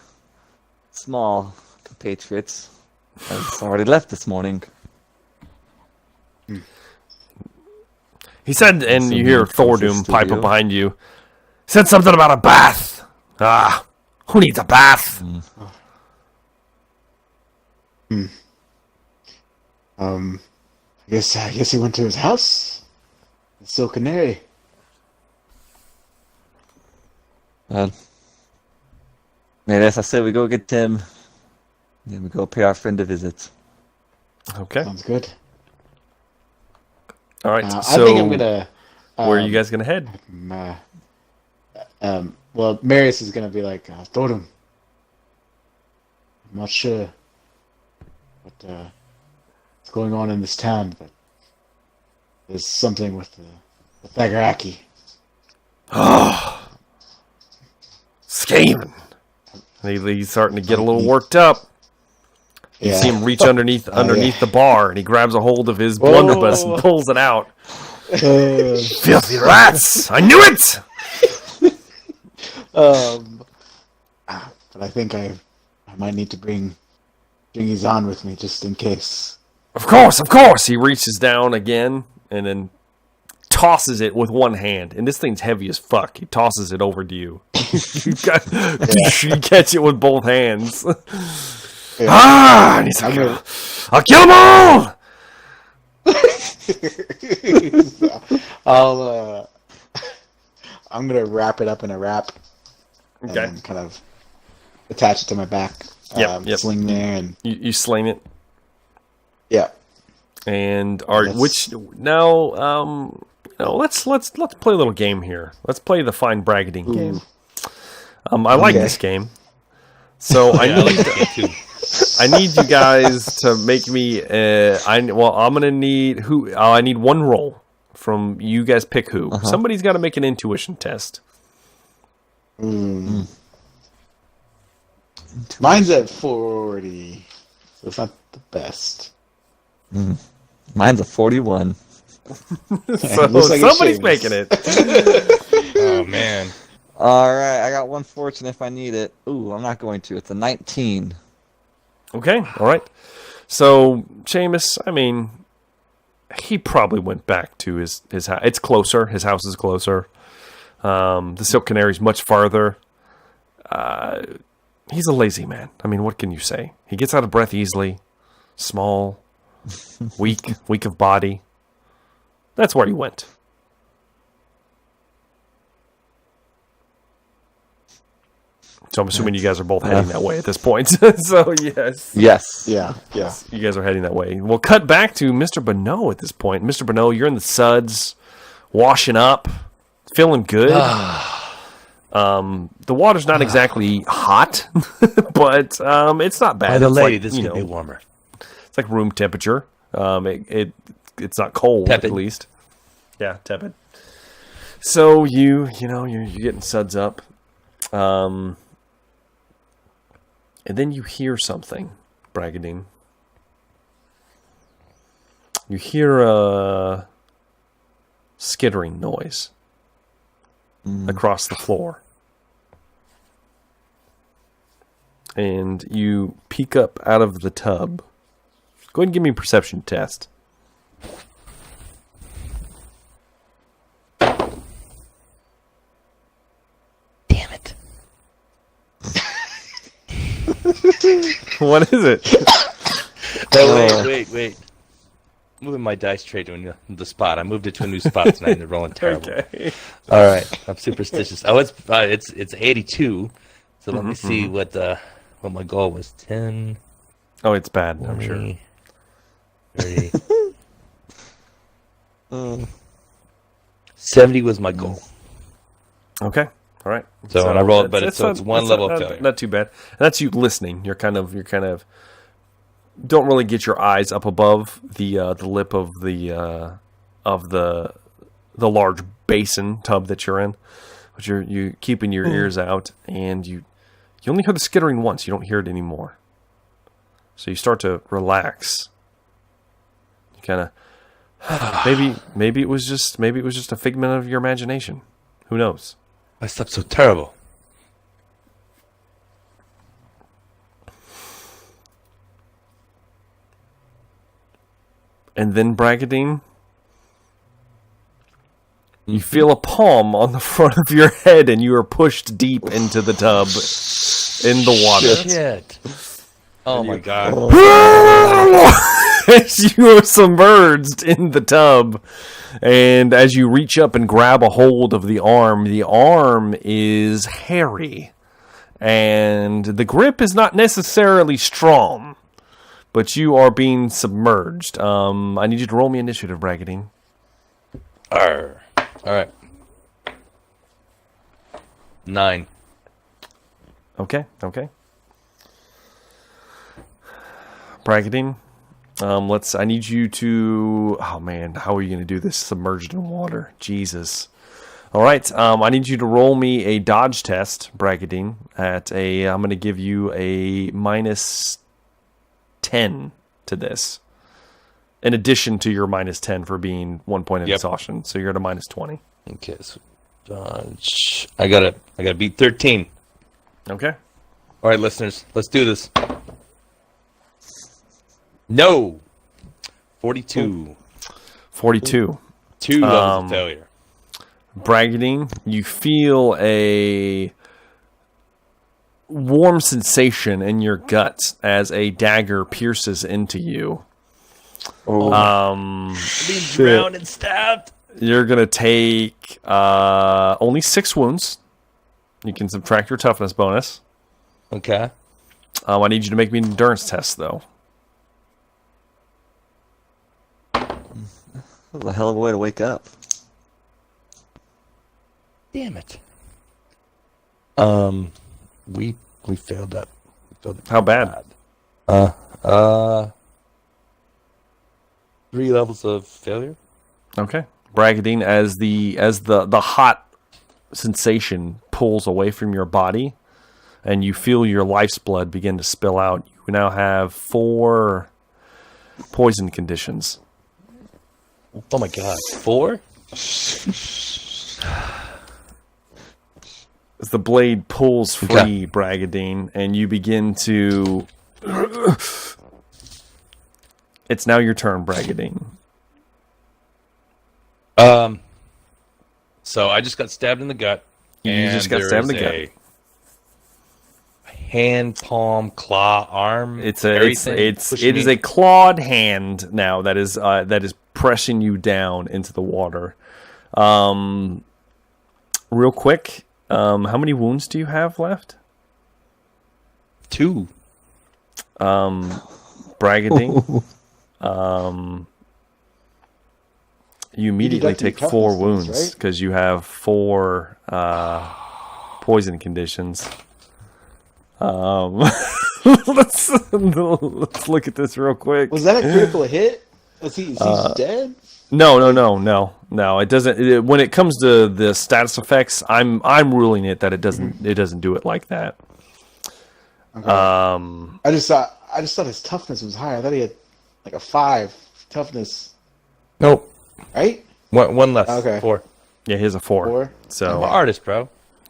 small compatriots. It's already left this morning. He said, and you hear Thordoom closest to pipe you. up behind you. Said something about a bath. Ah, who needs a bath? I guess he went to his house. The Silk Canary. Well, maybe as I said, we go get Tim. Then we go pay our friend a visit. Okay. Sounds good. All right. I So, think I'm gonna. where are you guys gonna head? Well, Marius is gonna be like, Thornton. I'm not sure what's going on in this town, but there's something with the Thagaraki. Skaven. He's starting to get a little worked up. You see him reach underneath the bar, and he grabs a hold of his blunderbuss and pulls it out. Filthy rats! I knew it! But I think I might need to bring Jingizan with me just in case. Of course! He reaches down again, and then tosses it with one hand. And this thing's heavy as fuck. He tosses it over to you. You catch it with both hands. Yeah. And he's like, I'll kill them all! I'm gonna wrap it up in a wrap. Okay. And kind of attach it to my back. Yep. Sling there and You sling it. yeah. And Let's play a little game here. Let's play the Fine Bragadine game. I like this game. So I need you guys to make me. I need one roll from you guys. Pick who. Somebody's got to make an intuition test. Mine's at 40, so it's not the best. Mine's a 41. So looks like somebody's it's making it. Oh man. Alright, I got one fortune if I need it. Ooh, I'm not going to. It's a 19. Okay, all right. So Seamus, I mean, he probably went back to his house. It's closer. His house is closer. The Silk Canary's much farther. He's a lazy man. I mean, what can you say? He gets out of breath easily. Small, weak of body. That's where he went. So I'm assuming you guys are both heading that way at this point. So yes. Yes. Yeah. You guys are heading that way. We'll cut back to Mr. Bonneau at this point. Mr. Bonneau, you're in the suds, washing up, feeling good. The water's not exactly hot, but it's not bad. By the It's lady, like, this could be warmer. It's like room temperature. It's not cold, Tepid. at least. Yeah, tepid. So you're getting suds up. And then you hear something, Bragadine. You hear a skittering noise across the floor. And you peek up out of the tub. Go ahead and give me a perception test. Damn it. What is it? Wait. Moving my dice tray to the spot. I moved it to a new spot tonight and they're rolling terrible. Okay. All right. I'm superstitious. Oh, it's 82. So let me see what my goal was. 10. Oh, it's bad, 20, I'm sure. 30. 70 was my goal. Okay. All right. So and I rolled, but it's not- one that's level not, of failure. Not too bad. And that's you listening. You're kind of don't really get your eyes up above the lip of the large basin tub that you're in, but you keeping your ears out, and you only hear the skittering once. You don't hear it anymore. So you start to relax. You kind of maybe it was just a figment of your imagination. Who knows? I slept so terrible. And then, Bragadine, you feel a palm on the front of your head, and you are pushed deep into the tub, in the water. Shit. Oh my god. As you are submerged in the tub, and as you reach up and grab a hold of the arm is hairy, and the grip is not necessarily strong, but you are being submerged. I need you to roll me initiative, Bragadine. Arr. All right. 9. Okay. Bragadine, I need you to... Oh, man, how are you going to do this submerged in water? Jesus. All right, I need you to roll me a dodge test, Bragadine, I'm going to give you a minus 10 to this, in addition to your minus 10 for being 1 point of exhaustion. So you're at a minus 20. Okay, so dodge. I gotta beat 13. Okay. All right, listeners, let's do this. No. 42. 42. 2 levels of failure. Bragadine, you feel a warm sensation in your guts as a dagger pierces into you. Being drowned and stabbed. You're going to take only 6 wounds. You can subtract your toughness bonus. Okay. I need you to make me an endurance test, though. That was a hell of a way to wake up. Damn it. We failed that. How bad? 3 levels of failure. Okay. Bragadine, as the hot sensation pulls away from your body and you feel your life's blood begin to spill out, you now have 4 poison conditions. Oh my god. 4? As the blade pulls free, Bragadine, and you begin to... It's now your turn, Bragadine. So I just got stabbed in the gut. You just got stabbed in the gut. A hand, palm, claw, arm. It is a clawed hand now that is pressing you down into the water. Real quick, how many wounds do you have left? 2. Bragadine. You immediately deduct take your 4 toughness wounds bonus, right? because you have 4 poison conditions. Let's look at this real quick. Was that a critical hit? Is he dead? No. It doesn't. When it comes to the status effects, I'm ruling it that it doesn't do it like that. Okay. I just thought his toughness was higher. I thought he had like a 5 toughness, Nope. right? One less. Okay. 4. Yeah, he has a 4. 4? I'm So an artist, bro.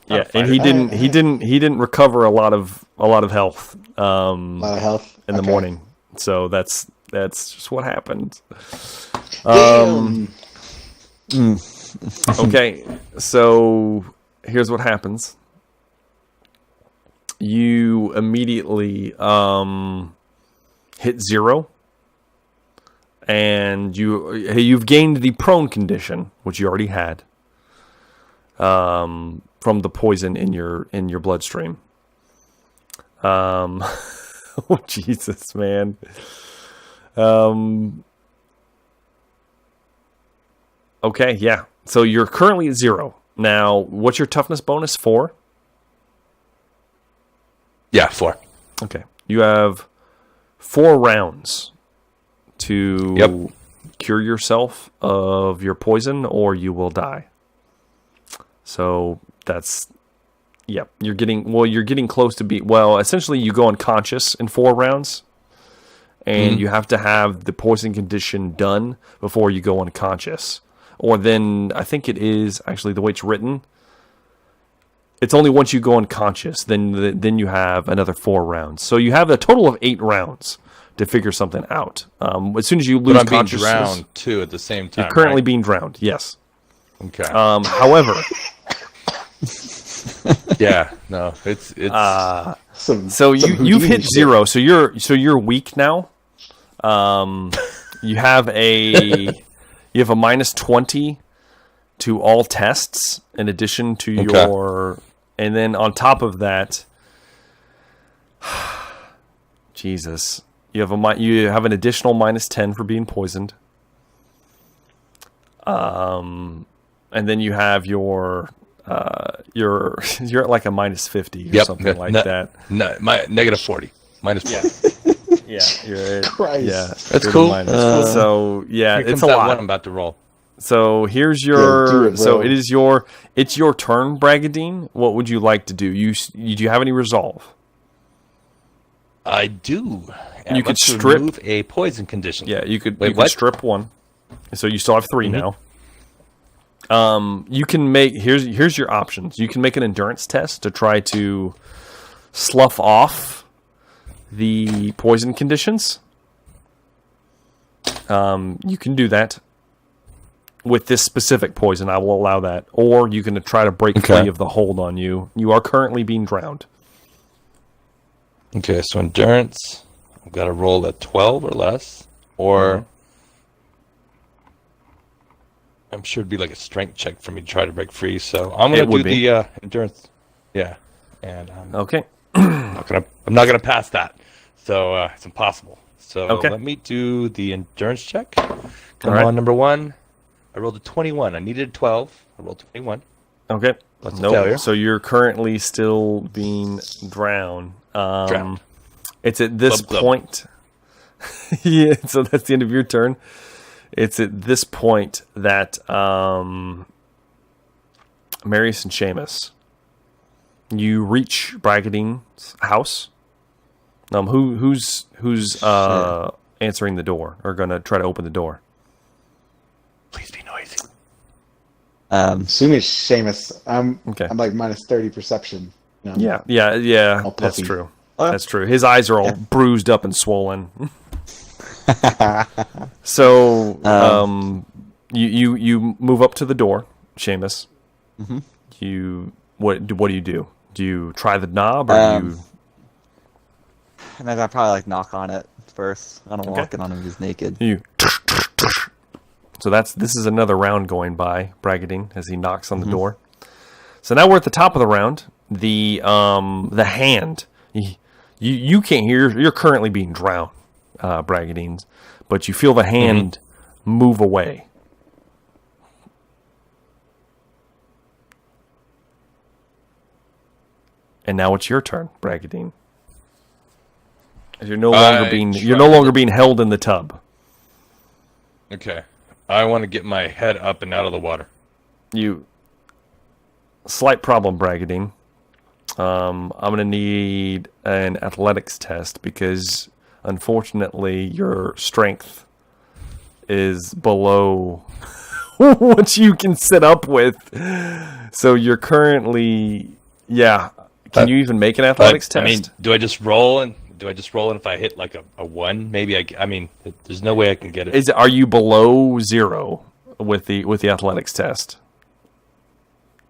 Not yeah, a and he fighter. didn't recover a lot of health A lot of health in the Okay. morning. So that's just what happened. Damn. Okay, so here's what happens. You immediately hit 0, and you've gained the prone condition, which you already had, from the poison in your bloodstream. Oh Jesus, man. Okay, yeah. So you're currently at 0. Now, what's your toughness bonus for? Yeah, 4. Okay. You have 4 rounds to cure yourself of your poison, or you will die. So that's, yeah, you're getting close to essentially you go unconscious in 4 rounds, and you have to have the poison condition done before you go unconscious. Or then, I think it is, actually, the way it's written, it's only once you go unconscious, then you have another 4 rounds. So you have a total of 8 rounds to figure something out. As soon as you lose But I'm being consciousness, drowned too at the same time. you're currently right? being drowned. Yes. Okay. However, Yeah. No. It's. so you've hit 0. So you're weak now. You have a minus 20 to all tests in addition to your, and then on top of that, Jesus, you have an additional minus 10 for being poisoned. And then you have you're at like a minus 50 or something like that. No, my negative 40. Minus 40. Yeah, you're Christ. yeah. That's you're cool. the minus. So yeah, Here it's comes a that lot. one I'm about to roll. So here's do your. it, So bro. it's your turn, Bragadine. What would you like to do? Do you have any resolve? I do. And You could let's strip- remove a poison condition. Yeah, you could. Wait, you could what? strip 1. So you still have 3 now. You can make here's your options. You can make an endurance test to try to slough off the poison conditions. You can do that with this specific poison. I will allow that. Or you can try to break free of the hold on you. You are currently being drowned. Okay, so endurance. I've got to roll at 12 or less. Or I'm sure it'd be like a strength check for me to try to break free. So I'm It going to would do be. the endurance. Yeah. And Okay. I'm not gonna pass that. So it's impossible. So Okay. let me do the endurance check. Come All right. on, number 1. I rolled a 21. I needed a 12. I rolled 21. Okay. That's a Nope. failure. So you're currently still being drowned. Drowned. It's at this Blub, blub. point. Yeah. So that's the end of your turn. It's at this point that Marius and Seamus, you reach Bragadine's house. Who's answering the door or gonna try to open the door? Please be noisy. Assuming it's Seamus, I'm Okay. like minus 30 perception. You know? Yeah. All That's puffy. true. Okay. That's true. His eyes are all bruised up and swollen. So, you move up to the door, Seamus. Mm-hmm. What do you do? Do you try the knob or do you? And then I'd probably like knock on it first. I don't walk in on him if he's naked. You. So this is another round going by, Bragadine, as he knocks on the door. So now we're at the top of the round. The hand. You can't hear. You're currently being drowned, Bragadines, but you feel the hand move away. And now it's your turn, Bragadine. As you're no longer being held in the tub. Okay. I want to get my head up and out of the water. Slight problem, Bragadine. I'm going to need an athletics test because, unfortunately, your strength is below what you can sit up with. So you're currently, Can you even make an athletics test? I mean, do I just roll and if I hit like a 1, maybe I mean, there's no way I can get it. Are you below 0 with the athletics test?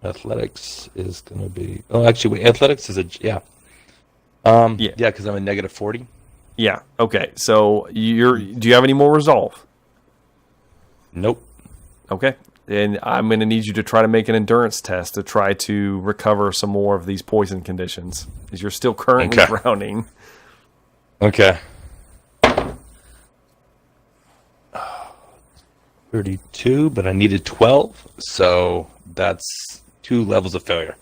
Athletics is going to be... Oh, actually, wait, athletics is yeah, because I'm a negative 40. Yeah, okay. So do you have any more resolve? Nope. Okay. And I'm going to need you to try to make an endurance test to try to recover some more of these poison conditions, because you're still currently drowning. Okay. 32, but I needed 12, so that's 2 levels of failure.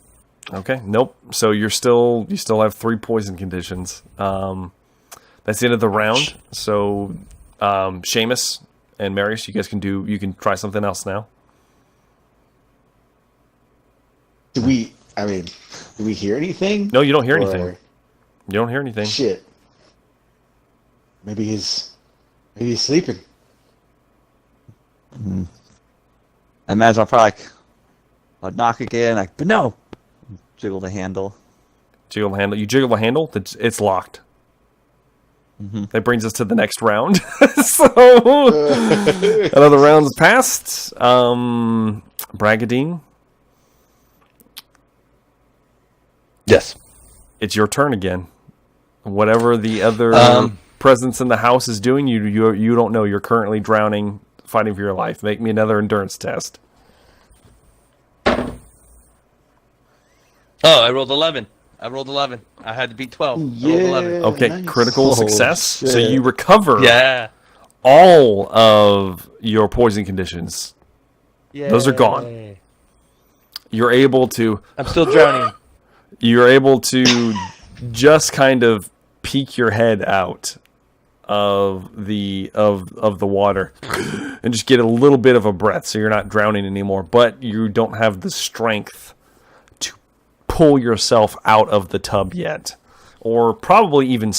Okay, nope. So you still have 3 poison conditions. That's the end of the round. So Seamus and Marius, you can try something else now. Do we hear anything? No, you don't hear anything. You don't hear anything. Shit. Maybe he's sleeping. I imagine I'll probably I'd knock again, but no! Jiggle the handle. Jiggle the handle. You jiggle the handle, it's locked. That brings us to the next round. So, another round's passed. Bragadine. Yes. It's your turn again. Whatever the other presence in the house is doing, you don't know. You're currently drowning, fighting for your life. Make me another endurance test. Oh, I rolled 11. I had to beat 12. Yeah. I rolled 11. Okay, Nice. critical success. Shit. So you recover all of your poison conditions. Those are gone. You're able to... I'm still drowning. You're able to just kind of peek your head out of the water and just get a little bit of a breath, so you're not drowning anymore, but you don't have the strength to pull yourself out of the tub yet, or probably even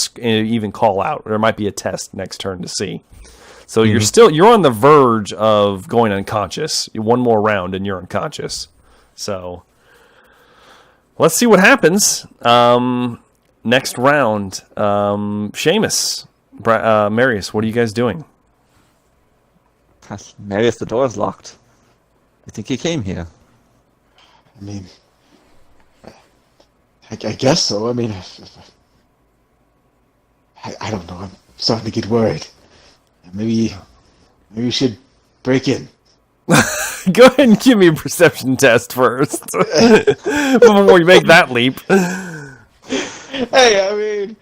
call out. There might be a test next turn to see. So you're on the verge of going unconscious. One more round and you're unconscious. So let's see what happens. Next round, Seamus, Marius, what are you guys doing? Marius, the door's locked. I think he came here. I mean, I guess so. I mean, I don't know. I'm starting to get worried. Maybe we should break in. Go ahead and give me a perception test first before you make that leap. Hey, I mean,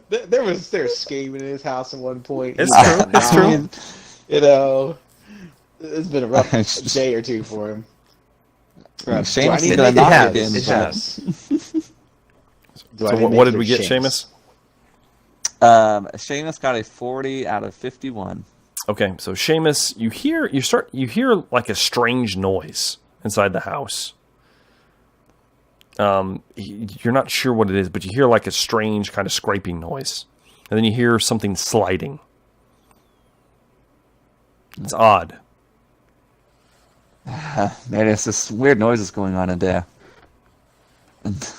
there was scheming in his house at one point. It's true. It's true. You know, it's been a rough day or two for him. Seamus is gonna knock again. So what did we get, Seamus? Seamus got a 40 out of 51. Okay, so Seamus, you hear like a strange noise inside the house. You're not sure what it is, but you hear like a strange kind of scraping noise, and then you hear something sliding. It's odd. There's this weird noises going on in there, and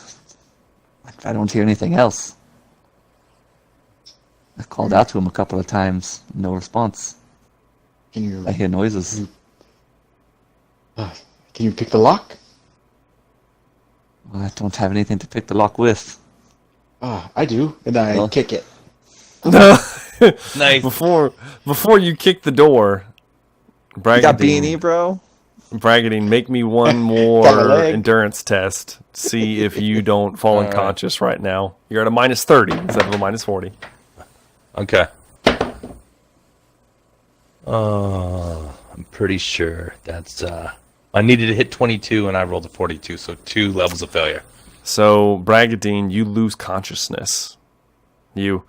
I don't hear anything else. I called out to him a couple of times, no response. I hear noises. Can you pick the lock? Well, I don't have anything to pick the lock with. I do, and I kick it. Nice. Before you kick the door, You got beanie, bro? Bragadine, make me one Got my more leg. endurance test. See if you don't fall unconscious right now. You're at a minus 30 instead of a minus 40. Okay. I'm pretty sure that's. I needed to hit 22 and I rolled a 42, so 2 levels of failure. So, Bragadine, you lose consciousness. You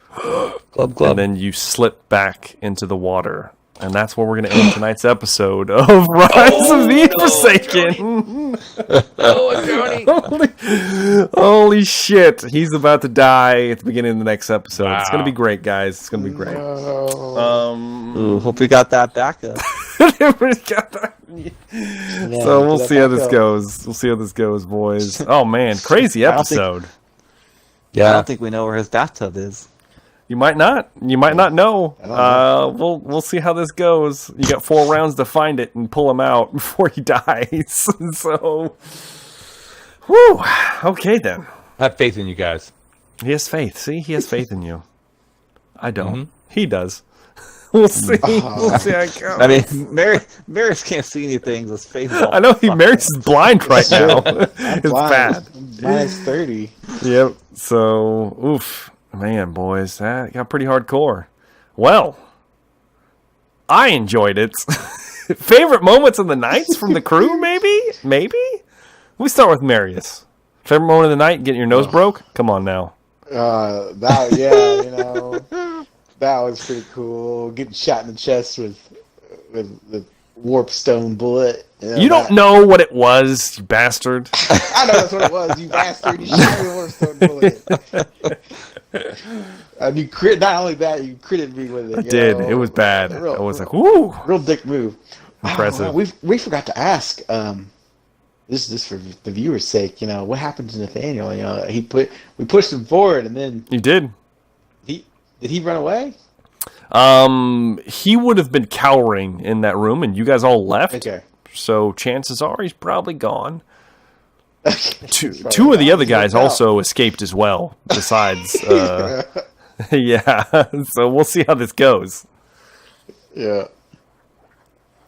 Club. and then you slip back into the water. And that's where we're going to end tonight's episode of Rise of the Forsaken. Holy shit. He's about to die at the beginning of the next episode. It's going to be great, guys. It's going to be great. Ooh, hope we got that backup. So we'll see how this goes. We'll see how this goes, boys. Oh, man. Crazy episode. I don't think we know where his bathtub is. You might not. You might not know. We'll see how this goes. You got 4 rounds to find it and pull him out before he dies. So, whew. Okay then. I have faith in you guys. He has faith. See, he has faith in you. I don't. He does. We'll see. We'll see how it goes. I mean, Marius can't see anything. His face. I know Marius is blind right now. It's bad. Minus 30. Yep. So, oof. Man, boys, that got pretty hardcore. Well, I enjoyed it. Favorite moments of the nights from the crew, maybe? Maybe? We start with Marius. Favorite moment of the night, getting your nose broke? Come on now. That was pretty cool. Getting shot in the chest with the warp stone bullet. You don't know what it was, you bastard. I know that's what it was, you bastard. You shot me with a warp stone bullet. You crit. Not only that, you critted me with it. I did. Know? It was bad. I was like, whoo. Real dick move. Impressive. We forgot to ask. This is for the viewers' sake. What happened to Nathaniel? We pushed him forward, and then You did. did he run away? He would have been cowering in that room, and you guys all left. Okay. So chances are he's probably gone. Two Probably of the not. other guys He's out. also escaped as well. Besides, yeah. So we'll see how this goes. Yeah.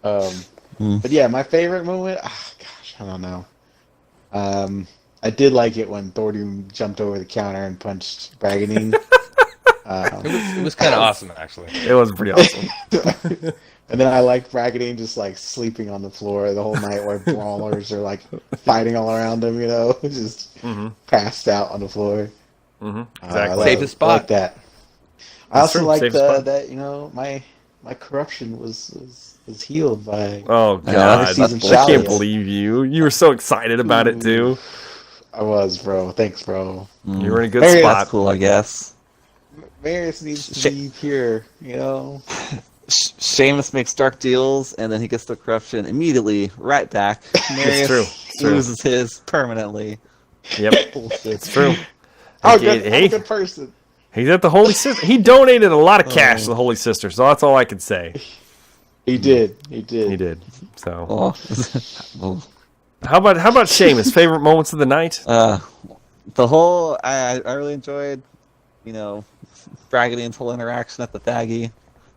But yeah, my favorite moment. Gosh, I don't know. I did like it when Thordoom jumped over the counter and punched Bragadine. It was kind of awesome, actually. It was pretty awesome. And then I liked Bragadine just like sleeping on the floor the whole night while brawlers are like fighting all around him, just passed out on the floor. Exactly. Safest spot. I like that. I also true, liked safest spot. that my corruption was healed by. Oh Yeah, God, season I can't chalice. believe you. You were so excited about it too. I was, bro. Thanks, bro. You were in a good Very spot. That's cool, I guess. Marius needs to be pure, Seamus makes dark deals, and then he gets the corruption immediately right back. Marius true. It's true. loses his permanently. Yep, Bullshit. it's true. I'm Hey, a good person. he's at the Holy Sister. He donated a lot of cash to the Holy Sister, so that's all I can say. He did. He did. So, Well, how about Seamus? Favorite moments of the night? the whole I really enjoyed, Bragadine's whole interaction at the Faggy.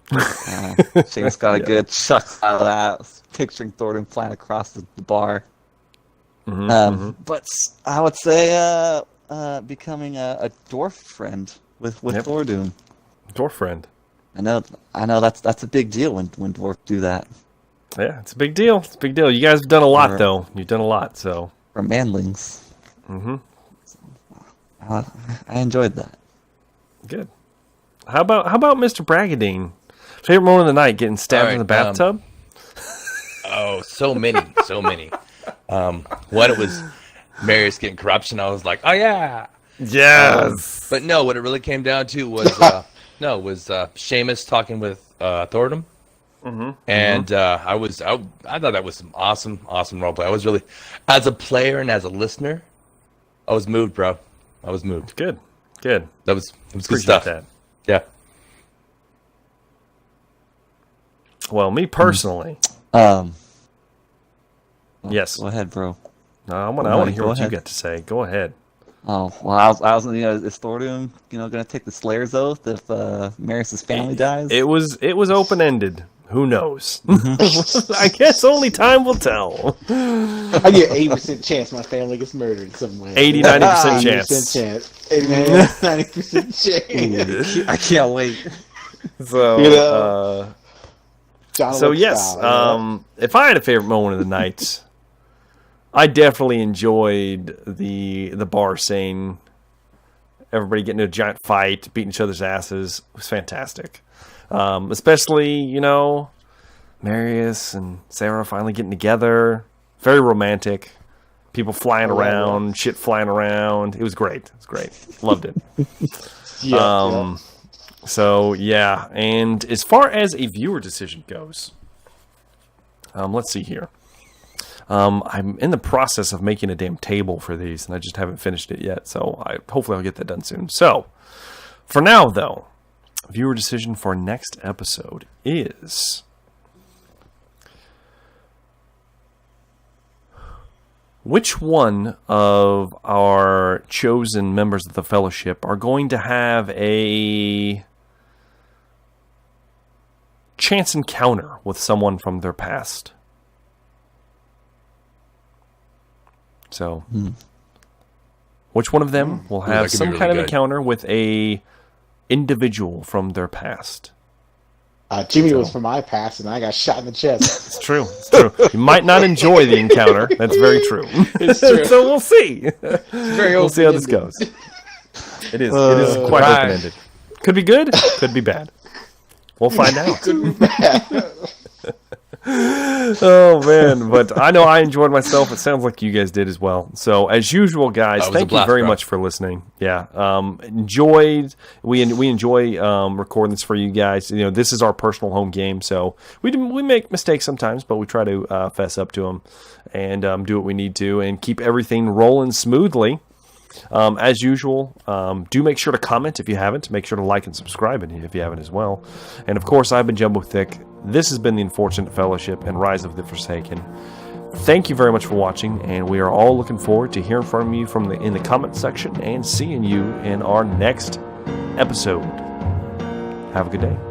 Seamus got a good chuck out of that, picturing Thornton flying across the bar. But I would say becoming a dwarf friend with Thordoom. Dwarf friend. I know that's a big deal when dwarves do that. Yeah, it's a big deal. It's a big deal. You guys have done a lot, though. You've done a lot, so. For manlings. I enjoyed that. Good. How about Mr. Bragadine? Favorite moment of the night, getting stabbed in the bathtub? Oh, so many. When it was Marius getting corruption, I was like, oh yeah. Yes. But no, what it really came down to was Seamus talking with Thornton. And I thought that was some awesome roleplay. I was really, as a player and as a listener, I was moved, bro. I was moved. Good. It was good Appreciate stuff. that. Yeah. Well, me personally. Yes. Go ahead, bro. No, I want to hear Go what you ahead. got to say. Go ahead. Oh well, I was is Thordoom going to take the Slayer's oath if Marius' family dies? It was open ended. Who knows? I guess only time will tell. I get 80% chance my family gets murdered somewhere. 80-90% chance. 90% chance. I can't wait. So, John so Wick yes, style, if I had a favorite moment of the night, I definitely enjoyed the bar scene. Everybody getting into a giant fight, beating each other's asses. It was fantastic. Especially, Marius and Sarah finally getting together. Very romantic. People flying around, shit flying around. It was great. It was great. Loved it. yeah. So, yeah. And as far as a viewer decision goes, let's see here. I'm in the process of making a damn table for these, and I just haven't finished it yet. So hopefully I'll get that done soon. So, for now, though, viewer decision for next episode is... which one of our chosen members of the Fellowship are going to have a chance encounter with someone from their past? So, which one of them will have that could be some really kind of good. encounter with a individual from their past? Jimmy was from my past, and I got shot in the chest. It's true. It's true. You might not enjoy the encounter. That's very true. It's true. So we'll see. Very We'll see how this open-ended. goes. It is. It is quite Right. open-ended. Could be good. Could be bad. We'll find out. Oh man! But I know I enjoyed myself. It sounds like you guys did as well. So as usual, guys, That was a thank you blast, very bro. much for listening. Yeah, we enjoy recording this for you guys. This is our personal home game, so we make mistakes sometimes, but we try to fess up to them and do what we need to and keep everything rolling smoothly. As usual, do make sure to comment if you haven't. Make sure to like and subscribe if you haven't as well. And of course, I've been Jumbo Thick. This has been the Unfortunate Fellowship and Rise of the Forsaken. Thank you very much for watching, and we are all looking forward to hearing from you in the comment section and seeing you in our next episode. Have a good day.